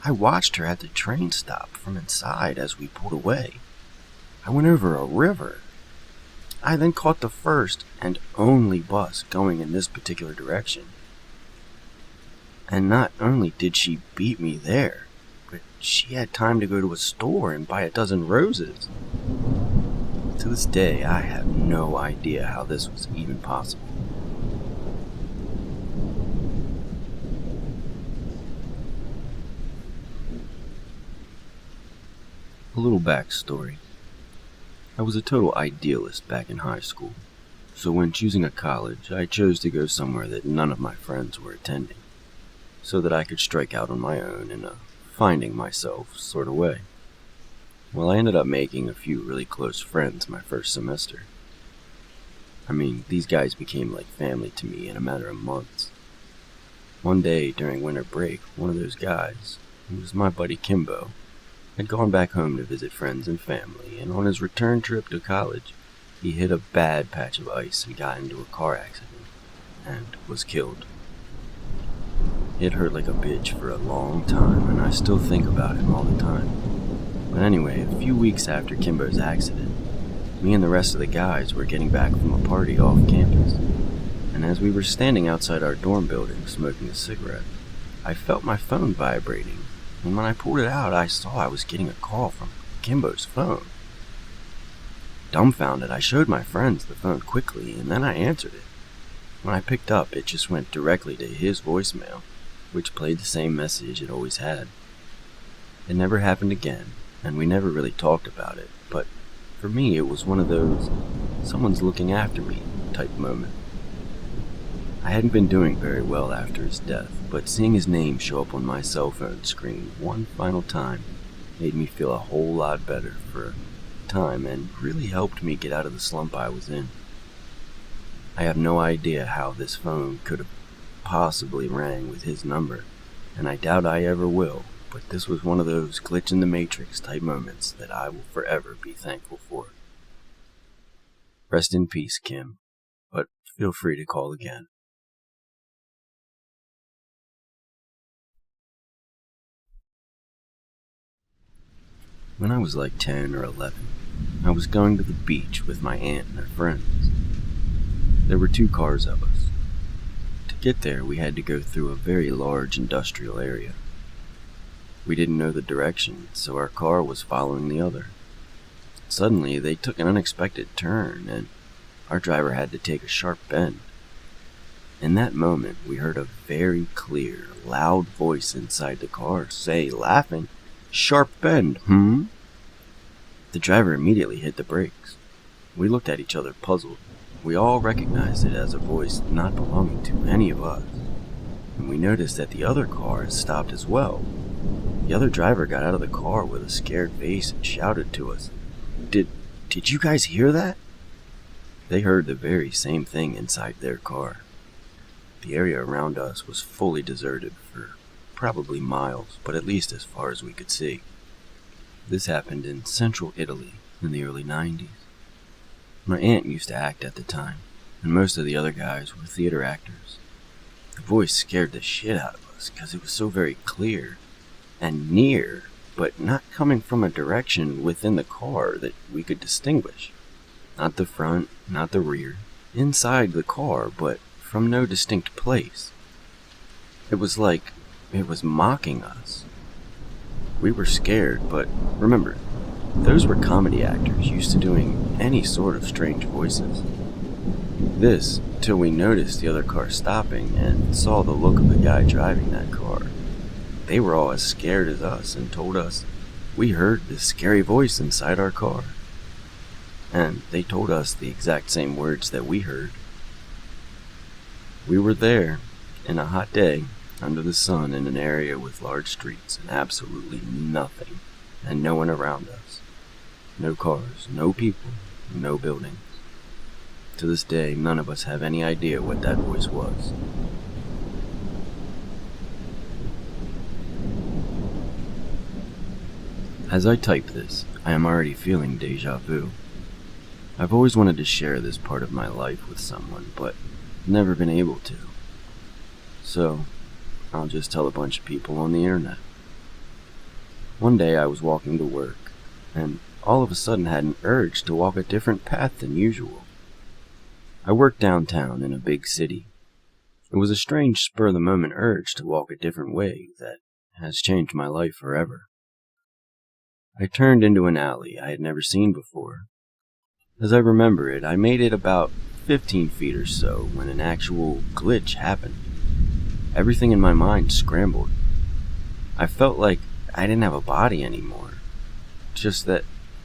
I watched her at the train stop from inside as we pulled away. I went over a river. I then caught the first and only bus going in this particular direction. And not only did she beat me there, but she had time to go to a store and buy a dozen roses. To this day, I have no idea how this was even possible. A little backstory. I was a total idealist back in high school, so when choosing a college, I chose to go somewhere that none of my friends were attending, so that I could strike out on my own in a finding myself sort of way. Well, I ended up making a few really close friends my first semester. I mean, these guys became like family to me in a matter of months. One day during winter break, one of those guys, who was my buddy Kimbo, had gone back home to visit friends and family, and on his return trip to college, he hit a bad patch of ice and got into a car accident, and was killed. It hurt like a bitch for a long time, and I still think about him all the time. But anyway, a few weeks after Kimbo's accident, me and the rest of the guys were getting back from a party off campus, and as we were standing outside our dorm building smoking a cigarette, I felt my phone vibrating. And when I pulled it out, I saw I was getting a call from Kimbo's phone. Dumbfounded, I showed my friends the phone quickly, and then I answered it. When I picked up, it just went directly to his voicemail, which played the same message it always had. It never happened again, and we never really talked about it, but for me it was one of those someone's looking after me type moment. I hadn't been doing very well after his death, but seeing his name show up on my cell phone screen one final time made me feel a whole lot better for a time and really helped me get out of the slump I was in. I have no idea how this phone could have possibly rang with his number, and I doubt I ever will, but this was one of those glitch in the matrix type moments that I will forever be thankful for. Rest in peace, Kim, but feel free to call again. When I was like 10 or 11, I was going to the beach with my aunt and her friends. There were 2 cars of us. To get there, we had to go through a very large industrial area. We didn't know the direction, so our car was following the other. Suddenly, they took an unexpected turn, and our driver had to take a sharp bend. In that moment, we heard a very clear, loud voice inside the car say, laughing, "Sharp bend, The driver immediately hit the brakes. We looked at each other puzzled. We all recognized it as a voice not belonging to any of us. And we noticed that the other car had stopped as well. The other driver got out of the car with a scared face and shouted to us, Did you guys hear that?" They heard the very same thing inside their car. The area around us was fully deserted for probably miles, but at least as far as we could see. This happened in central Italy in the early 90s. My aunt used to act at the time, and most of the other guys were theater actors. The voice scared the shit out of us because it was so very clear and near, but not coming from a direction within the car that we could distinguish. Not the front, not the rear, inside the car, but from no distinct place. It was like it was mocking us. We were scared, but remember, those were comedy actors used to doing any sort of strange voices. This, till we noticed the other car stopping and saw the look of the guy driving that car. They were all as scared as us and told us we heard this scary voice inside our car. and they told us the exact same words that we heard. We were there, in a hot day, under the sun in an area with large streets and absolutely nothing, and no one around us. No cars, no people, no buildings. To this day, none of us have any idea what that voice was. As I type this, I am already feeling deja vu. I've always wanted to share this part of my life with someone, but never been able to. So, I'll just tell a bunch of people on the internet. One day I was walking to work, and all of a sudden had an urge to walk a different path than usual. I worked downtown in a big city. It was a strange spur-of-the-moment urge to walk a different way that has changed my life forever. I turned into an alley I had never seen before. As I remember it, I made it about 15 feet or so when an actual glitch happened. Everything in my mind scrambled. I felt like I didn't have a body anymore, just that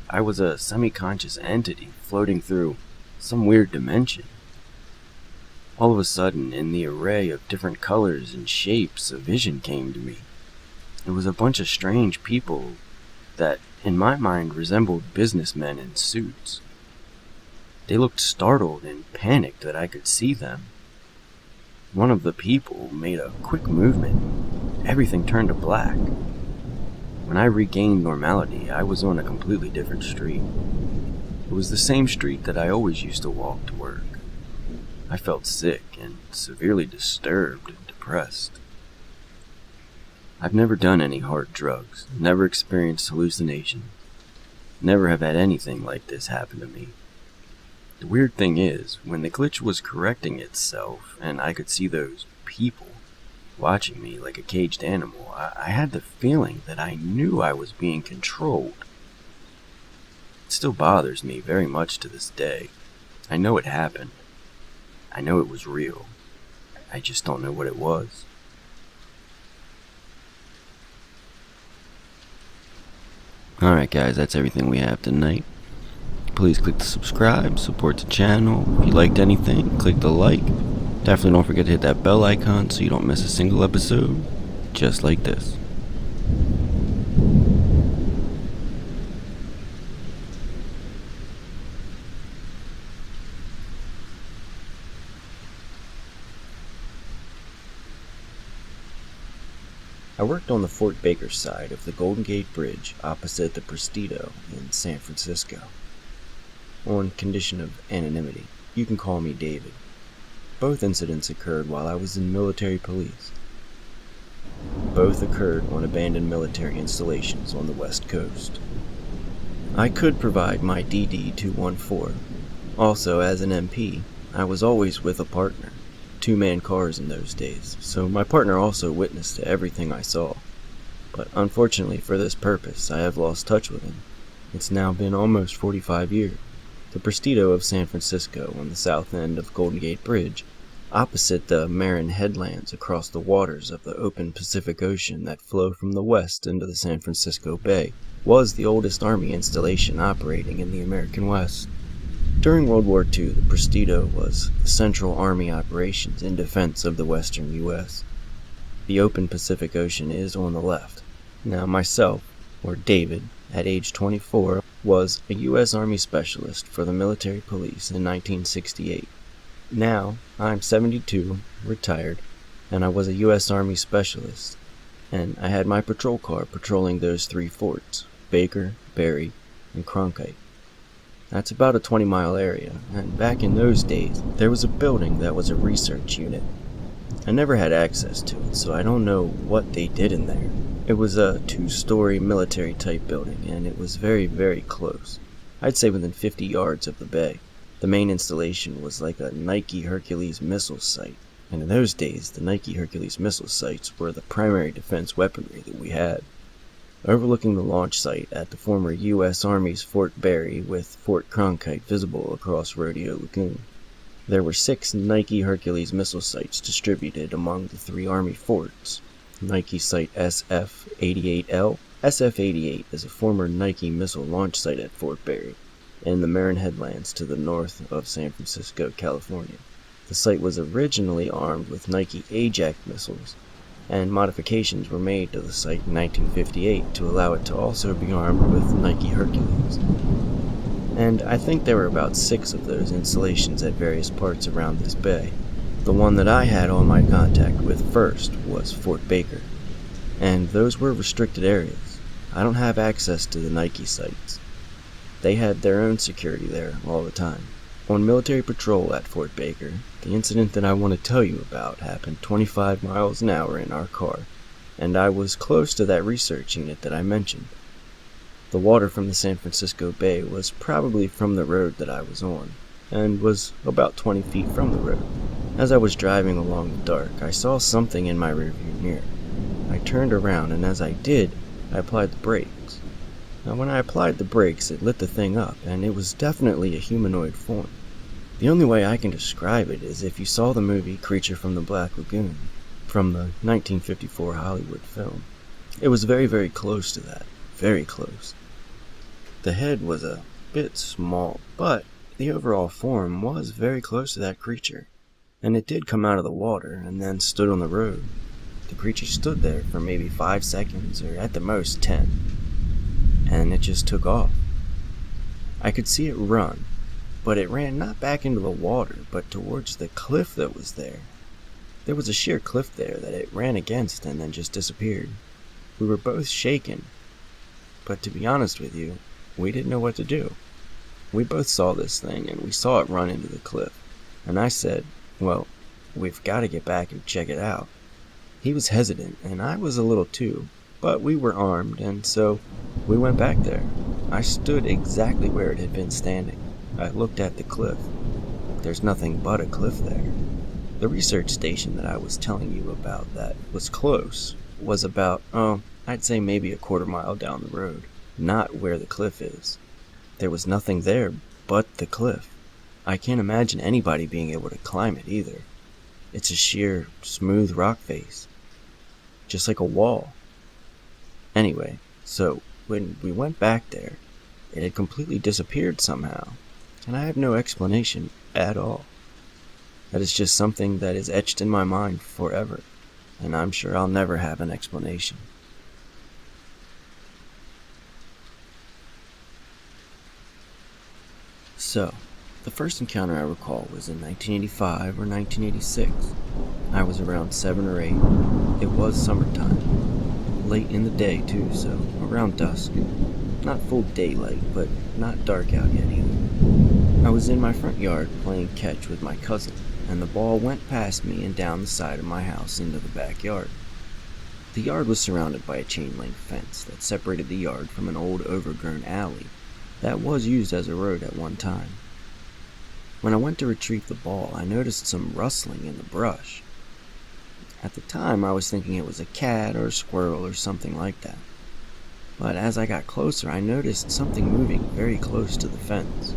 I was a semi-conscious entity floating through some weird dimension. All of a sudden, in the array of different colors and shapes, a vision came to me. It was a bunch of strange people that, in my mind, resembled businessmen in suits. They looked startled and panicked that I could see them. One of the people made a quick movement. Everything turned to black. When I regained normality, I was on a completely different street. It was the same street that I always used to walk to work. I felt sick and severely disturbed and depressed. I've never done any hard drugs, never experienced hallucinations, never have had anything like this happen to me. The weird thing is, when the glitch was correcting itself and I could see those people watching me like a caged animal, I had the feeling that I knew I was being controlled. It still bothers me very much to this day. I know it happened. I know it was real. I just don't know what it was. Alright guys, that's everything we have tonight. Please click the subscribe, support the channel. If you liked anything, click the like. Definitely don't forget to hit that bell icon so you don't miss a single episode just like this. I worked on the Fort Baker side of the Golden Gate Bridge opposite the Presidio in San Francisco. On condition of anonymity, you can call me David. Both incidents occurred while I was in military police. Both occurred on abandoned military installations on the West Coast. I could provide my DD-214. Also, as an MP, I was always with a partner. Two-man cars in those days, so my partner also witnessed to everything I saw. But unfortunately for this purpose, I have lost touch with him. It's now been almost 45 years. The Presidio of San Francisco on the south end of Golden Gate Bridge, opposite the Marin headlands across the waters of the open Pacific Ocean that flow from the west into the San Francisco Bay, was the oldest Army installation operating in the American West. During World War II, the Presidio was Central Army operations in defense of the western U.S. The open Pacific Ocean is on the left. Now myself, or David, at age 24, was a U.S. Army specialist for the military police in 1968. Now, I'm 72, retired, and I was a U.S. Army specialist, and I had my patrol car patrolling those three forts, Baker, Berry, and Cronkite. That's about a 20-mile area, and back in those days, there was a building that was a research unit. I never had access to it, so I don't know what they did in there. It was a 2-story military-type building, and it was very, very close. I'd say within 50 yards of the bay. The main installation was like a Nike Hercules missile site, and in those days, the Nike Hercules missile sites were the primary defense weaponry that we had. Overlooking the launch site at the former U.S. Army's Fort Berry with Fort Cronkite visible across Rodeo Lagoon. There were 6 Nike Hercules missile sites distributed among the 3 Army forts. Nike Site SF-88L. SF-88 is a former Nike missile launch site at Fort Berry. in the Marin Headlands to the north of San Francisco, California. The site was originally armed with Nike Ajax missiles, and modifications were made to the site in 1958 to allow it to also be armed with Nike Hercules. And I think there were about 6 of those installations at various parts around this bay. The one that I had all my contact with first was Fort Baker, and those were restricted areas. I don't have access to the Nike sites. They had their own security there all the time. On military patrol at Fort Baker, the incident that I want to tell you about happened 25 miles an hour in our car, and I was close to that research unit that I mentioned. The water from the San Francisco Bay was probably from the road that I was on, and was about 20 feet from the road. As I was driving along the dark, I saw something in my rearview mirror. I turned around, and as I did, I applied the brakes. Now, when I applied the brakes, it lit the thing up, and it was definitely a humanoid form. The only way I can describe it is if you saw the movie Creature from the Black Lagoon, from the 1954 Hollywood film. It was very, very close to that. Very close. The head was a bit small, but the overall form was very close to that creature, and it did come out of the water and then stood on the road. The creature stood there for maybe 5 seconds, or at the most 10, and it just took off. I could see it run, but it ran not back into the water, but towards the cliff that was there. There was a sheer cliff there that it ran against and then just disappeared. We were both shaken, but to be honest with you, we didn't know what to do. We both saw this thing, and we saw it run into the cliff, and I said, well, we've got to get back and check it out. He was hesitant, and I was a little too, but we were armed, and so we went back there. I stood exactly where it had been standing. I looked at the cliff. There's nothing but a cliff there. The research station that I was telling you about that was close was about, I'd say maybe a quarter mile down the road, not where the cliff is. There was nothing there but the cliff. I can't imagine anybody being able to climb it either. It's a sheer, smooth rock face, just like a wall. Anyway, so when we went back there, it had completely disappeared somehow, and I have no explanation at all. That is just something that is etched in my mind forever, and I'm sure I'll never have an explanation. So, the first encounter I recall was in 1985 or 1986. I was around 7 or 8. It was summertime. Late in the day too, so around dusk. Not full daylight, but not dark out yet either. I was in my front yard playing catch with my cousin, and the ball went past me and down the side of my house into the backyard. The yard was surrounded by a chain-link fence that separated the yard from an old overgrown alley that was used as a road at one time. When I went to retrieve the ball, I noticed some rustling in the brush. At the time, I was thinking it was a cat or a squirrel or something like that. But as I got closer, I noticed something moving very close to the fence.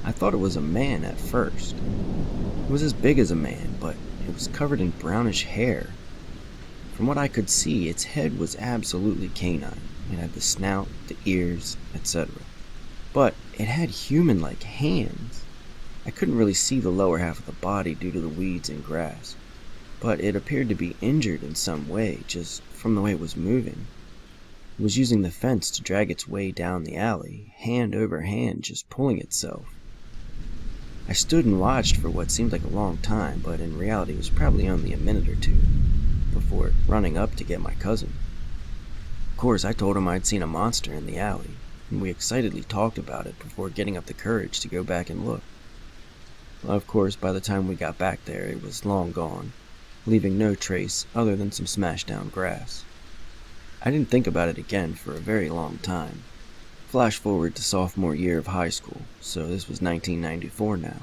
I thought it was a man at first. It was as big as a man, but it was covered in brownish hair. From what I could see, its head was absolutely canine. It had the snout, the ears, etc. But it had human-like hands. I couldn't really see the lower half of the body due to the weeds and grass, but it appeared to be injured in some way, just from the way it was moving. It was using the fence to drag its way down the alley, hand over hand, just pulling itself. I stood and watched for what seemed like a long time, but in reality it was probably only a minute or two, before running up to get my cousin. Of course, I told him I'd seen a monster in the alley, and we excitedly talked about it before getting up the courage to go back and look. Of course, by the time we got back there, it was long gone, leaving no trace other than some smashed down grass. I didn't think about it again for a very long time. Flash forward to sophomore year of high school, so this was 1994 now.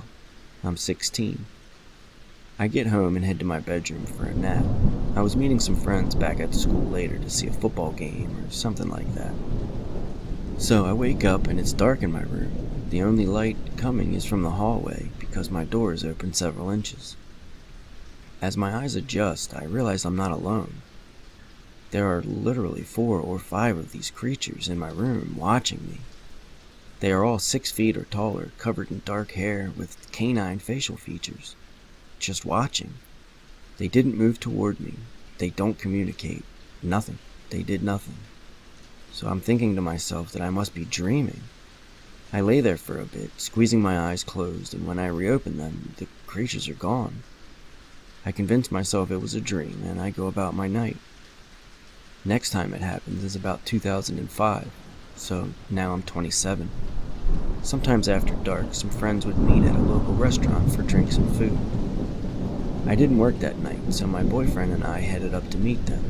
I'm 16. I get home and head to my bedroom for a nap. I was meeting some friends back at the school later to see a football game or something like that. So I wake up and it's dark in my room. The only light coming is from the hallway because my door is open several inches. As my eyes adjust, I realize I'm not alone. There are literally 4 or 5 of these creatures in my room watching me. They are all 6 feet or taller, covered in dark hair with canine facial features. Just watching. They didn't move toward me. They don't communicate. Nothing. They did nothing. So I'm thinking to myself that I must be dreaming. I lay there for a bit, squeezing my eyes closed, and when I reopen them, the creatures are gone. I convince myself it was a dream, and I go about my night. Next time it happens is about 2005, so now I'm 27. Sometimes after dark, some friends would meet at a local restaurant for drinks and food. I didn't work that night, so my boyfriend and I headed up to meet them.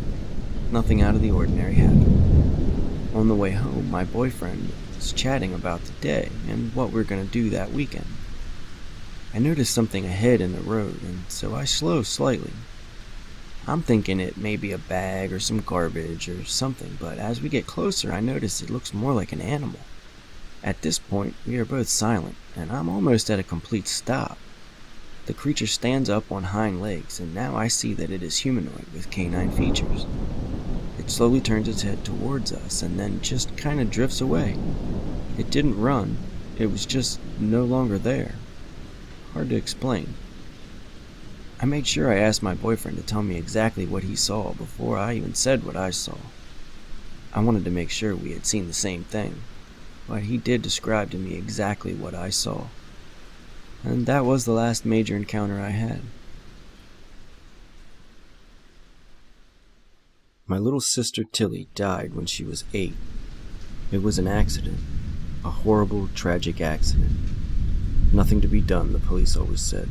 Nothing out of the ordinary happened. On the way home, my boyfriend was chatting about the day and what we're going to do that weekend. I noticed something ahead in the road, and so I slow slightly. I'm thinking it may be a bag or some garbage or something, but as we get closer, I notice it looks more like an animal. At this point, we are both silent, and I'm almost at a complete stop. The creature stands up on hind legs, and now I see that it is humanoid with canine features. It slowly turns its head towards us, and then just kind of drifts away. It didn't run, it was just no longer there. Hard to explain. I made sure I asked my boyfriend to tell me exactly what he saw before I even said what I saw. I wanted to make sure we had seen the same thing, but he did describe to me exactly what I saw. And that was the last major encounter I had. My little sister Tilly died when she was 8. It was an accident. A horrible, tragic accident. Nothing to be done, the police always said.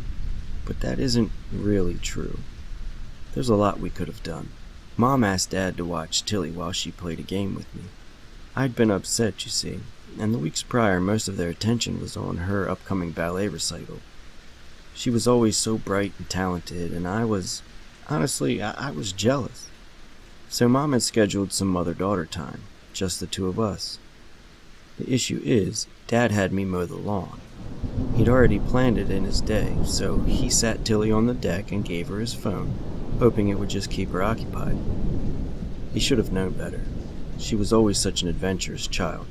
But that isn't really true. There's a lot we could have done. Mom asked Dad to watch Tilly while she played a game with me. I'd been upset, you see, and the weeks prior most of their attention was on her upcoming ballet recital. She was always so bright and talented, and I was jealous. So Mom had scheduled some mother-daughter time, just the two of us. The issue is, Dad had me mow the lawn. He'd already planned it in his day, so he sat Tilly on the deck and gave her his phone, hoping it would just keep her occupied. He should have known better. She was always such an adventurous child.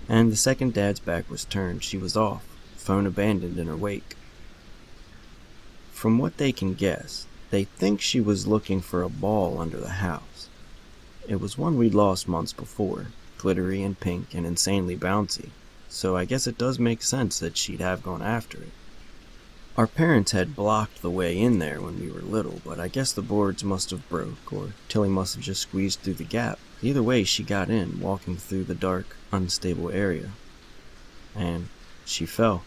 And the second Dad's back was turned, she was off, phone abandoned in her wake. From what they can guess, they think she was looking for a ball under the house. It was one we'd lost months before, glittery and pink and insanely bouncy, so I guess it does make sense that she'd have gone after it. Our parents had blocked the way in there when we were little, but I guess the boards must have broke, or Tilly must have just squeezed through the gap. Either way, she got in, walking through the dark, unstable area. And she fell.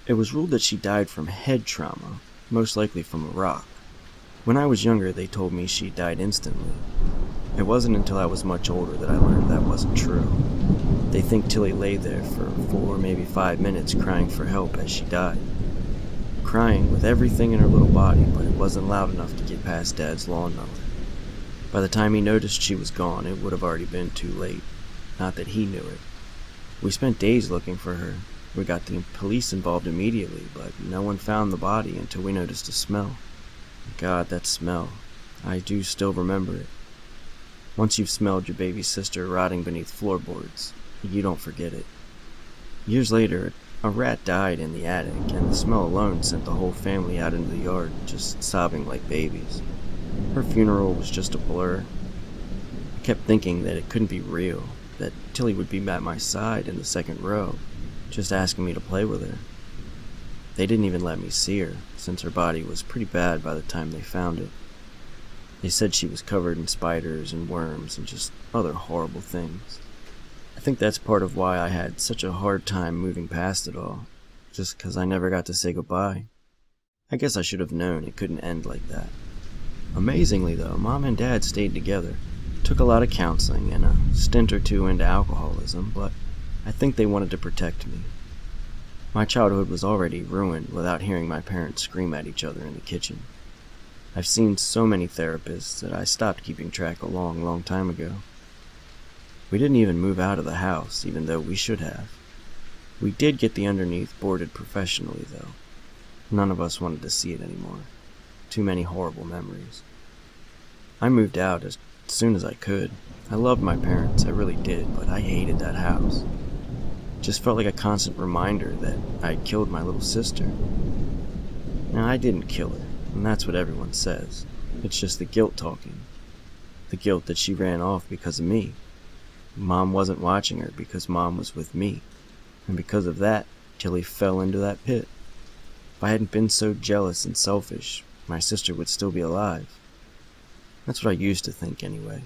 It was ruled that she died from head trauma, most likely from a rock. When I was younger, they told me she died instantly. It wasn't until I was much older that I learned that wasn't true. They think Tilly lay there for 4, maybe 5 minutes crying for help as she died. Crying with everything in her little body, but it wasn't loud enough to get past Dad's lawnmower. By the time he noticed she was gone, it would have already been too late. Not that he knew it. We spent days looking for her. We got the police involved immediately, but no one found the body until we noticed a smell. God, that smell. I do still remember it. Once you've smelled your baby sister rotting beneath floorboards, you don't forget it. Years later, a rat died in the attic, and the smell alone sent the whole family out into the yard, just sobbing like babies. Her funeral was just a blur. I kept thinking that it couldn't be real, that Tilly would be at my side in the second row, just asking me to play with her. They didn't even let me see her, since her body was pretty bad by the time they found it. They said she was covered in spiders and worms and just other horrible things. I think that's part of why I had such a hard time moving past it all, just because I never got to say goodbye. I guess I should have known it couldn't end like that. Amazingly though, Mom and Dad stayed together, took a lot of counseling and a stint or two into alcoholism, but I think they wanted to protect me. My childhood was already ruined without hearing my parents scream at each other in the kitchen. I've seen so many therapists that I stopped keeping track a long time ago. We didn't even move out of the house, even though we should have. We did get the underneath boarded professionally, though. None of us wanted to see it anymore. Too many horrible memories. I moved out as soon as I could. I loved my parents, I really did, but I hated that house. just felt like a constant reminder that I'd killed my little sister. Now, I didn't kill her, and that's what everyone says. It's just the guilt talking. The guilt that she ran off because of me. Mom wasn't watching her because Mom was with me. And because of that, Tilly fell into that pit. If I hadn't been so jealous and selfish, my sister would still be alive. That's what I used to think anyway.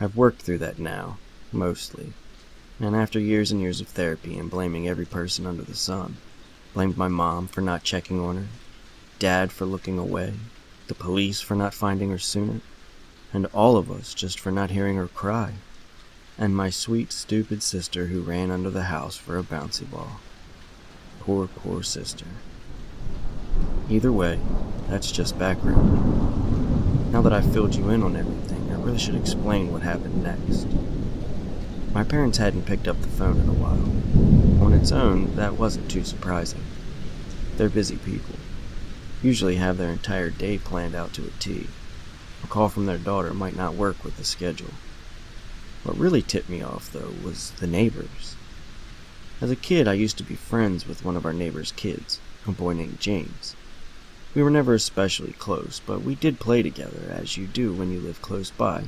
I've worked through that now, mostly. And after years and years of therapy and blaming every person under the sun, blamed my mom for not checking on her, Dad for looking away, the police for not finding her sooner, and all of us just for not hearing her cry, and my sweet, stupid sister who ran under the house for a bouncy ball. Poor, poor sister. Either way, that's just background. Now that I've filled you in on everything, I really should explain what happened next. My parents hadn't picked up the phone in a while. On its own, that wasn't too surprising. They're busy people. Usually have their entire day planned out to a T. A call from their daughter might not work with the schedule. What really tipped me off, though, was the neighbors. As a kid, I used to be friends with one of our neighbors' kids, a boy named James. We were never especially close, but we did play together, as you do when you live close by.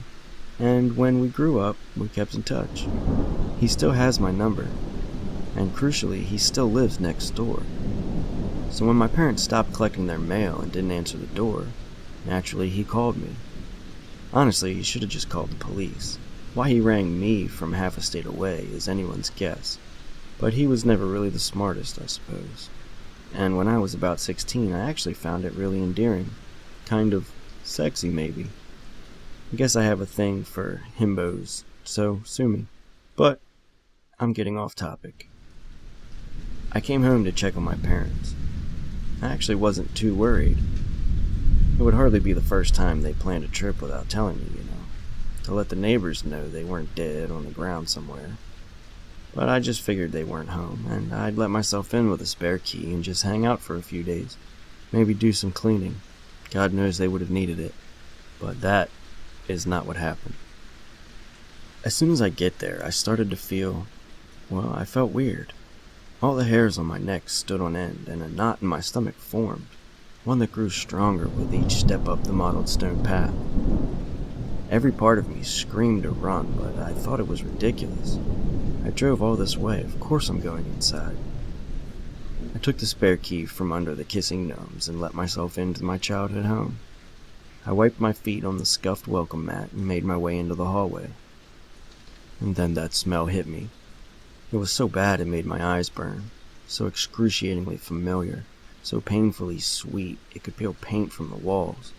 And when we grew up, we kept in touch. He still has my number, and crucially, he still lives next door. So when my parents stopped collecting their mail and didn't answer the door, naturally he called me. Honestly, he should have just called the police. Why he rang me from half a state away is anyone's guess, but he was never really the smartest, I suppose. And when I was about 16, I actually found it really endearing. Kind of sexy, maybe. I guess I have a thing for himbos, so sue me. But I'm getting off topic. I came home to check on my parents. I actually wasn't too worried. It would hardly be the first time they planned a trip without telling me, to let the neighbors know they weren't dead on the ground somewhere. But I just figured they weren't home, and I'd let myself in with a spare key and just hang out for a few days. Maybe do some cleaning. God knows they would have needed it. But that is not what happened. As soon as I get there, I started to feel, I felt weird. All the hairs on my neck stood on end, and a knot in my stomach formed, one that grew stronger with each step up the mottled stone path. Every part of me screamed to run, but I thought it was ridiculous. I drove all this way, of course I'm going inside. I took the spare key from under the kissing gnomes and let myself into my childhood home. I wiped my feet on the scuffed welcome mat and made my way into the hallway. And then that smell hit me. It was so bad it made my eyes burn, so excruciatingly familiar, so painfully sweet it could peel paint from the walls.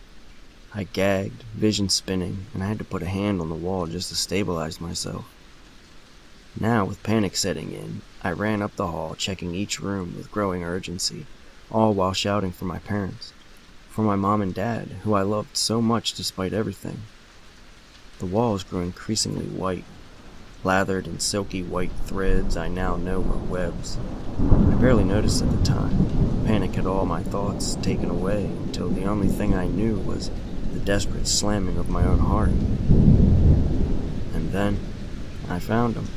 I gagged, vision spinning, and I had to put a hand on the wall just to stabilize myself. Now, with panic setting in, I ran up the hall, checking each room with growing urgency, all while shouting for my parents, for my mom and dad, who I loved so much despite everything. The walls grew increasingly white, lathered in silky white threads I now know were webs. I barely noticed at the time. Panic had all my thoughts taken away until the only thing I knew was the desperate slamming of my own heart. And then, I found them.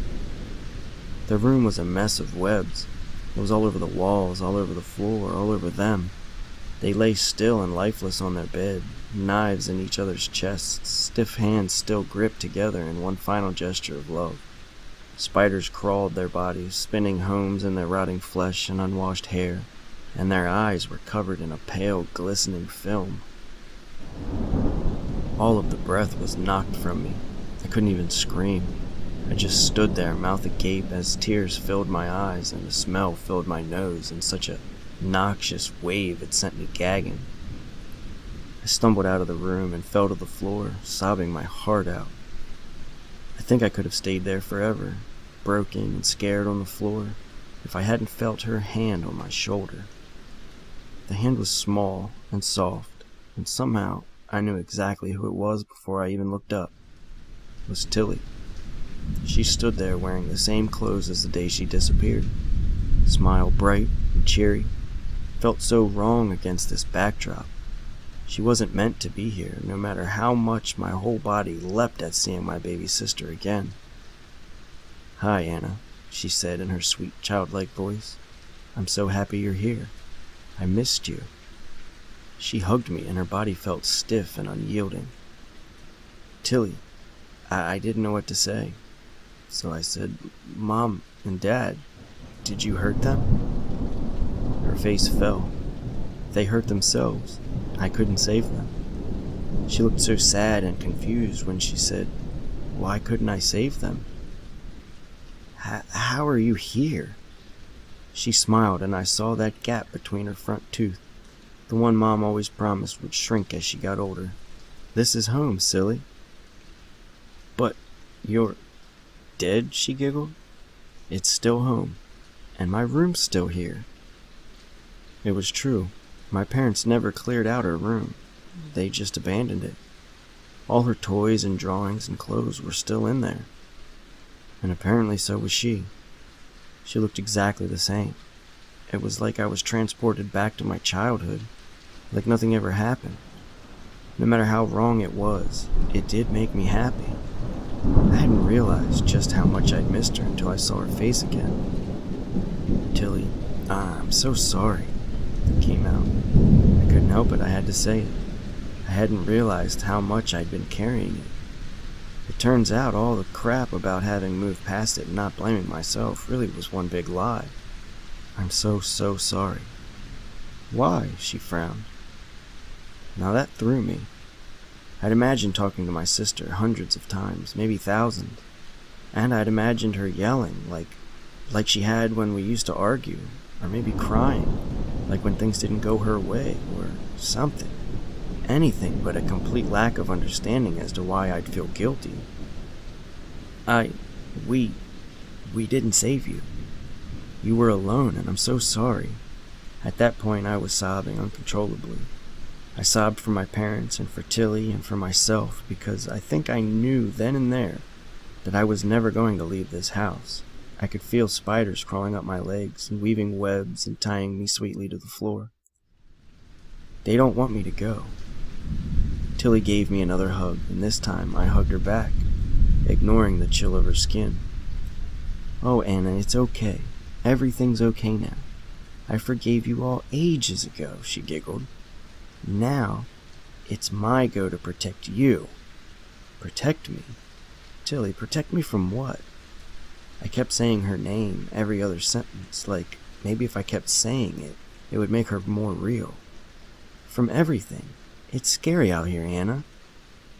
The room was a mess of webs. It was all over the walls, all over the floor, all over them. They lay still and lifeless on their bed, knives in each other's chests, stiff hands still gripped together in one final gesture of love. Spiders crawled their bodies, spinning homes in their rotting flesh and unwashed hair, and their eyes were covered in a pale, glistening film. All of the breath was knocked from me. I couldn't even scream. I just stood there, mouth agape, as tears filled my eyes and the smell filled my nose in such a noxious wave it sent me gagging. I stumbled out of the room and fell to the floor, sobbing my heart out. I think I could have stayed there forever, broken and scared on the floor, if I hadn't felt her hand on my shoulder. The hand was small and soft, and somehow I knew exactly who it was before I even looked up. It was Tilly. She stood there wearing the same clothes as the day she disappeared. Smile bright and cheery. Felt so wrong against this backdrop. She wasn't meant to be here, no matter how much my whole body leapt at seeing my baby sister again. "Hi, Anna," she said in her sweet, childlike voice. "I'm so happy you're here. I missed you." She hugged me, and her body felt stiff and unyielding. "Tilly," I didn't know what to say. So I said, "Mom and Dad, did you hurt them?" Her face fell. They hurt themselves. I couldn't save them. She looked so sad and confused when she said, "Why couldn't I save them?" How are you here?" She smiled, and I saw that gap between her front tooth, the one Mom always promised would shrink as she got older. "This is home, silly." "But you're dead," she giggled. "It's still home, and my room's still here." It was true. My parents never cleared out her room. They just abandoned it. All her toys and drawings and clothes were still in there. And apparently so was she. She looked exactly the same. It was like I was transported back to my childhood, like nothing ever happened. No matter how wrong it was, it did make me happy. I hadn't realized just how much I'd missed her until I saw her face again. "Tilly, I'm so sorry," it came out. I couldn't help it, I had to say it. I hadn't realized how much I'd been carrying it. It turns out all the crap about having moved past it and not blaming myself really was one big lie. "I'm so sorry." "Why?" she frowned. Now that threw me. I'd imagined talking to my sister hundreds of times, maybe thousands, and I'd imagined her yelling, like she had when we used to argue, or maybe crying, like when things didn't go her way, or something. Anything but a complete lack of understanding as to why I'd feel guilty. We didn't save you. You were alone, and I'm so sorry." At that point, I was sobbing uncontrollably. I sobbed for my parents and for Tilly and for myself because I think I knew then and there that I was never going to leave this house. I could feel spiders crawling up my legs and weaving webs and tying me sweetly to the floor. They don't want me to go. Tilly gave me another hug, and this time I hugged her back, ignoring the chill of her skin. "Oh, Anna, it's okay. Everything's okay now. I forgave you all ages ago," she giggled. "Now, it's my go to protect you." "Protect me? Tilly, protect me from what?" I kept saying her name every other sentence, like maybe if I kept saying it, it would make her more real. "From everything. It's scary out here, Anna.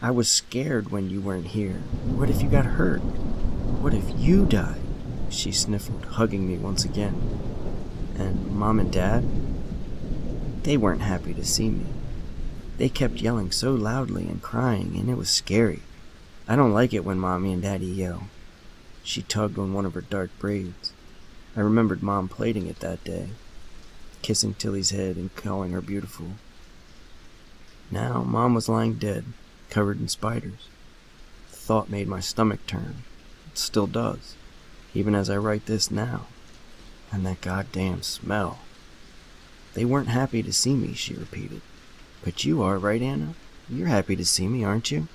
I was scared when you weren't here. What if you got hurt? What if you died?" She sniffled, hugging me once again. "And Mom and Dad? They weren't happy to see me. They kept yelling so loudly and crying, and it was scary. I don't like it when Mommy and Daddy yell." She tugged on one of her dark braids. I remembered Mom plaiting it that day, kissing Tilly's head and calling her beautiful. Now Mom was lying dead, covered in spiders. The thought made my stomach turn. It still does, even as I write this now. And that goddamn smell. "They weren't happy to see me," she repeated. "But you are, right, Anna? You're happy to see me, aren't you?"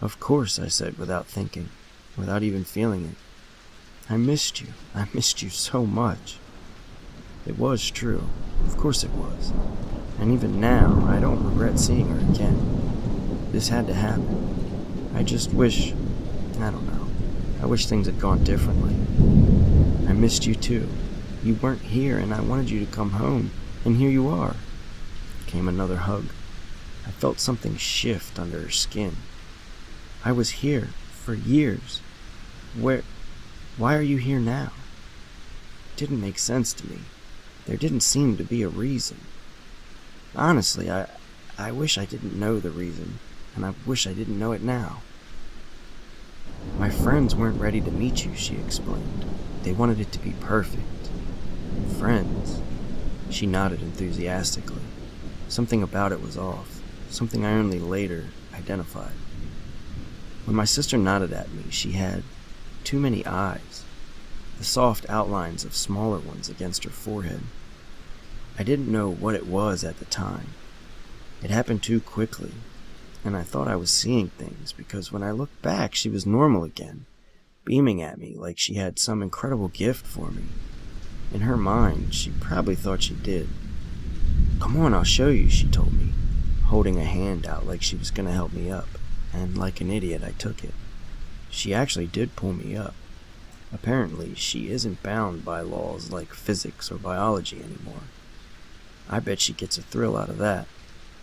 "Of course," I said without thinking, without even feeling it. I missed you so much." It was true. Of course it was. And even now, I don't regret seeing her again. This had to happen. I just wish, I don't know, I wish things had gone differently. I missed you too. You weren't here, and I wanted you to come home, and here you are. Came another hug. I felt something shift under her skin. "I was here for years. Why are you here now?" It didn't make sense to me. There didn't seem to be a reason. Honestly, I wish I didn't know the reason, and I wish I didn't know it now. "My friends weren't ready to meet you," she explained. "They wanted it to be perfect." "Friends?" She nodded enthusiastically. Something about it was off, something I only later identified. When my sister nodded at me, she had too many eyes, the soft outlines of smaller ones against her forehead. I didn't know what it was at the time. It happened too quickly, and I thought I was seeing things because when I looked back, she was normal again. beaming at me like she had some incredible gift for me. In her mind, she probably thought she did. "Come on, I'll show you," she told me, holding a hand out like she was going to help me up, and like an idiot, I took it. She actually did pull me up. Apparently, she isn't bound by laws like physics or biology anymore. I bet she gets a thrill out of that.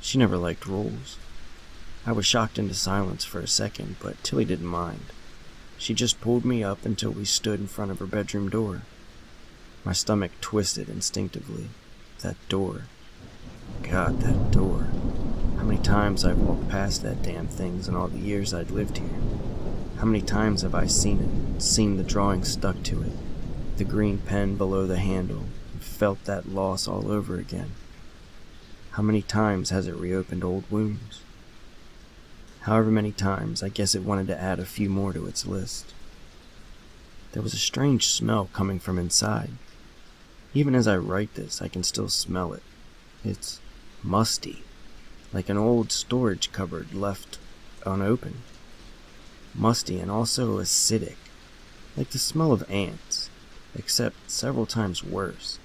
She never liked rules. I was shocked into silence for a second, but Tilly didn't mind. She just pulled me up until we stood in front of her bedroom door. My stomach twisted instinctively. That door. God, that door. How many times I've walked past that damn thing in all the years I'd lived here. How many times have I seen it, seen the drawing stuck to it, the green pen below the handle, and felt that loss all over again? How many times has it reopened old wounds? However many times, I guess it wanted to add a few more to its list. There was a strange smell coming from inside. Even as I write this, I can still smell it. It's musty, like an old storage cupboard left unopened. Musty and also acidic, like the smell of ants, except several times worse.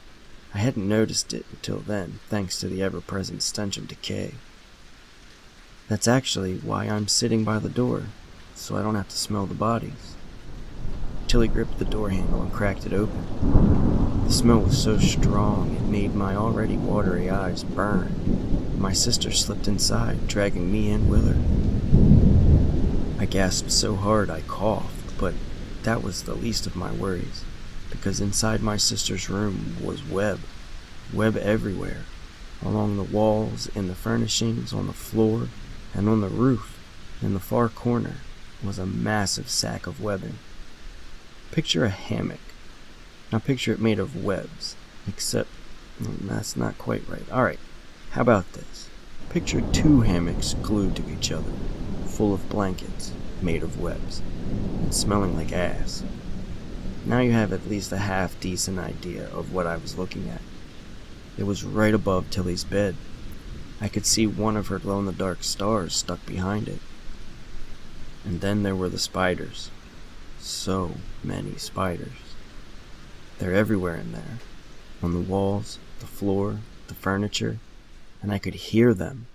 I hadn't noticed it until then, thanks to the ever-present stench of decay. That's actually why I'm sitting by the door, so I don't have to smell the bodies. Tilly gripped the door handle and cracked it open. The smell was so strong it made my already watery eyes burn. My sister slipped inside, dragging me in with her. I gasped so hard I coughed, but that was the least of my worries, because inside my sister's room was web everywhere, along the walls, in the furnishings, on the floor, and on the roof, in the far corner, was a massive sack of webbing. Picture a hammock. Now picture it made of webs, except that's not quite right. Alright, how about this? Picture two hammocks glued to each other, full of blankets, made of webs, and smelling like ass. Now you have at least a half-decent idea of what I was looking at. It was right above Tilly's bed. I could see one of her glow-in-the-dark stars stuck behind it. And then there were the spiders. So many spiders. They're everywhere in there. On the walls, the floor, the furniture. And I could hear them.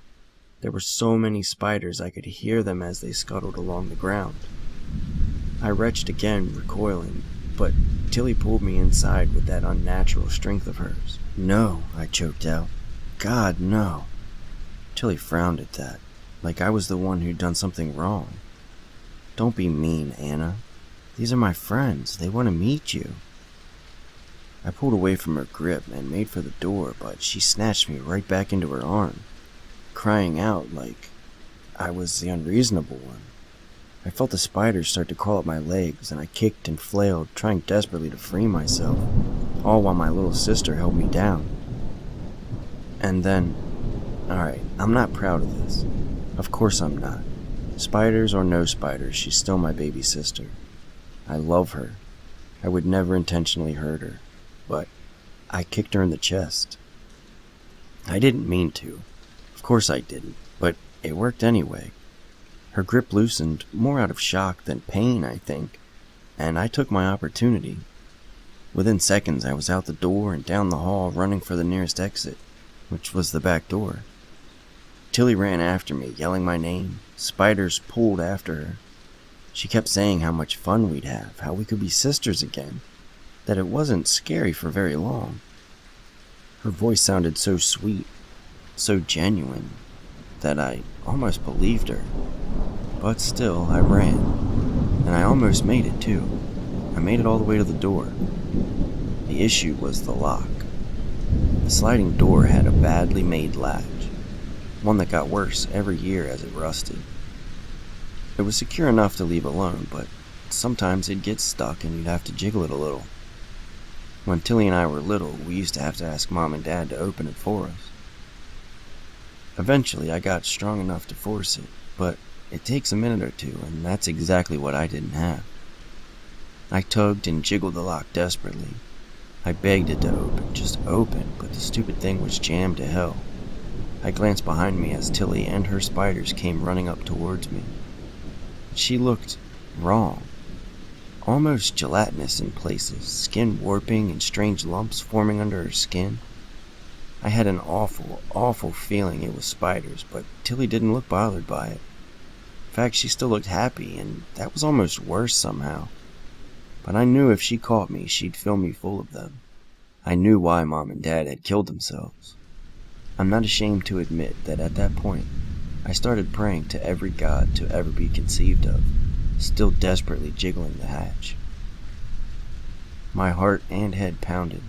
There were so many spiders I could hear them as they scuttled along the ground. I retched again, recoiling, but Tilly pulled me inside with that unnatural strength of hers. "No," I choked out. "God, no." Tilly frowned at that, like I was the one who'd done something wrong. "Don't be mean, Anna. These are my friends. They want to meet you." I pulled away from her grip and made for the door, but she snatched me right back into her arm, crying out like I was the unreasonable one. I felt the spiders start to crawl up my legs, and I kicked and flailed, trying desperately to free myself, all while my little sister held me down. And then, alright, I'm not proud of this. Of course I'm not. Spiders or no spiders, she's still my baby sister. I love her. I would never intentionally hurt her, but I kicked her in the chest. I didn't mean to. Of course I didn't, but it worked anyway. Her grip loosened, more out of shock than pain, I think, and I took my opportunity. Within seconds, I was out the door and down the hall, running for the nearest exit, which was the back door. Tilly ran after me, yelling my name. Spiders pulled after her. She kept saying how much fun we'd have, how we could be sisters again, that it wasn't scary for very long. Her voice sounded so sweet, so genuine, that I almost believed her. But still, I ran, and I almost made it too. I made it all the way to the door. The issue was the lock. The sliding door had a badly made latch, one that got worse every year as it rusted. It was secure enough to leave alone, but sometimes it'd get stuck and you'd have to jiggle it a little. When Tilly and I were little, we used to have to ask Mom and Dad to open it for us. Eventually, I got strong enough to force it, but it takes a minute or two, and that's exactly what I didn't have. I tugged and jiggled the lock desperately. I begged it to open, just open, but the stupid thing was jammed to hell. I glanced behind me as Tilly and her spiders came running up towards me. She looked wrong. almost gelatinous in places, skin warping and strange lumps forming under her skin. I had an awful, awful feeling it was spiders, but Tilly didn't look bothered by it. In fact, she still looked happy, and that was almost worse somehow. But I knew if she caught me, she'd fill me full of them. I knew why Mom and Dad had killed themselves. I'm not ashamed to admit that at that point, I started praying to every god to ever be conceived of, still desperately jiggling the hatch. My heart and head pounded,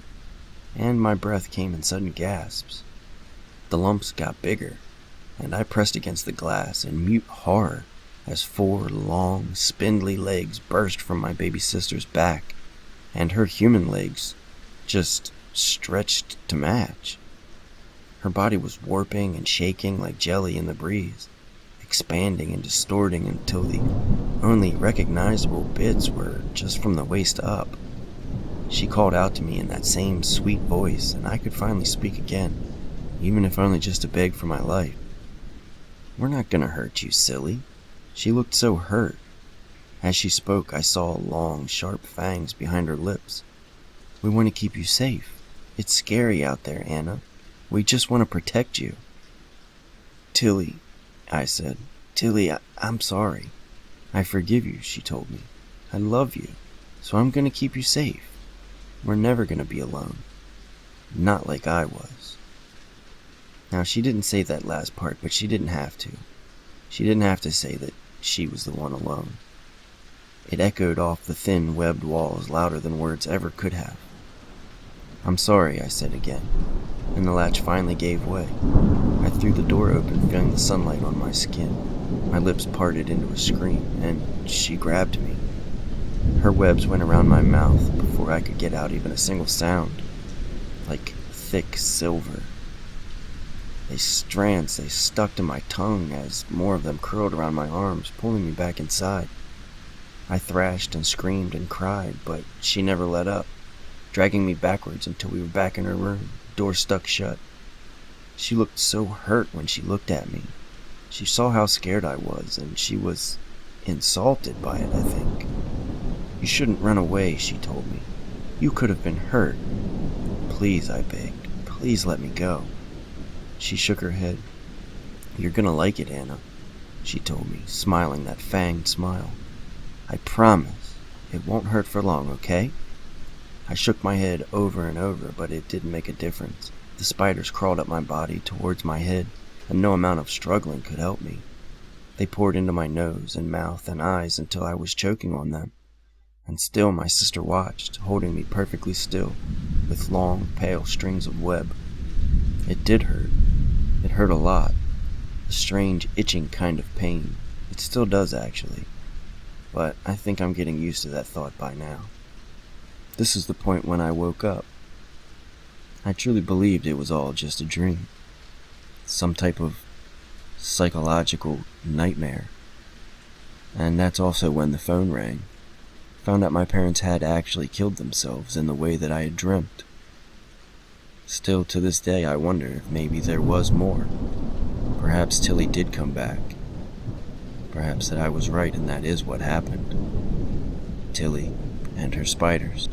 and my breath came in sudden gasps. The lumps got bigger, and I pressed against the glass in mute horror as 4 long, spindly legs burst from my baby sister's back, and her human legs just stretched to match. Her body was warping and shaking like jelly in the breeze, expanding and distorting until the only recognizable bits were just from the waist up. She called out to me in that same sweet voice, and I could finally speak again, even if only just to beg for my life. "We're not gonna hurt you, silly." She looked so hurt. As she spoke, I saw long, sharp fangs behind her lips. "We want to keep you safe. It's scary out there, Anna. We just want to protect you." "Tilly," I said. "Tilly, I'm sorry." "I forgive you," she told me. "I love you, so I'm going to keep you safe. We're never going to be alone. Not like I was." Now, she didn't say that last part, but she didn't have to. She didn't have to say that she was the one alone. It echoed off the thin, webbed walls louder than words ever could have. "I'm sorry," I said again, and the latch finally gave way. I threw the door open, feeling the sunlight on my skin. My lips parted into a scream, and she grabbed me. Her webs went around my mouth before I could get out even a single sound, like thick silver. They stuck to my tongue as more of them curled around my arms, pulling me back inside. I thrashed and screamed and cried, but she never let up, dragging me backwards until we were back in her room, door stuck shut. She looked so hurt when she looked at me. She saw how scared I was, and she was insulted by it, I think. "You shouldn't run away," she told me. "You could have been hurt." "Please," I begged. "Please let me go." She shook her head. "You're gonna like it, Anna," she told me, smiling that fanged smile. "I promise it won't hurt for long, okay?" I shook my head over and over, but it didn't make a difference. The spiders crawled up my body towards my head, and no amount of struggling could help me. They poured into my nose and mouth and eyes until I was choking on them. And still my sister watched, holding me perfectly still, with long, pale strings of web. It did hurt. It hurt a lot. A strange, itching kind of pain. It still does, actually. But I think I'm getting used to that thought by now. This is the point when I woke up. I truly believed it was all just a dream. Some type of psychological nightmare. And that's also when the phone rang. Found out my parents had actually killed themselves in the way that I had dreamt. Still, to this day, I wonder if maybe there was more. Perhaps Tilly did come back. Perhaps that I was right and that is what happened. Tilly and her spiders.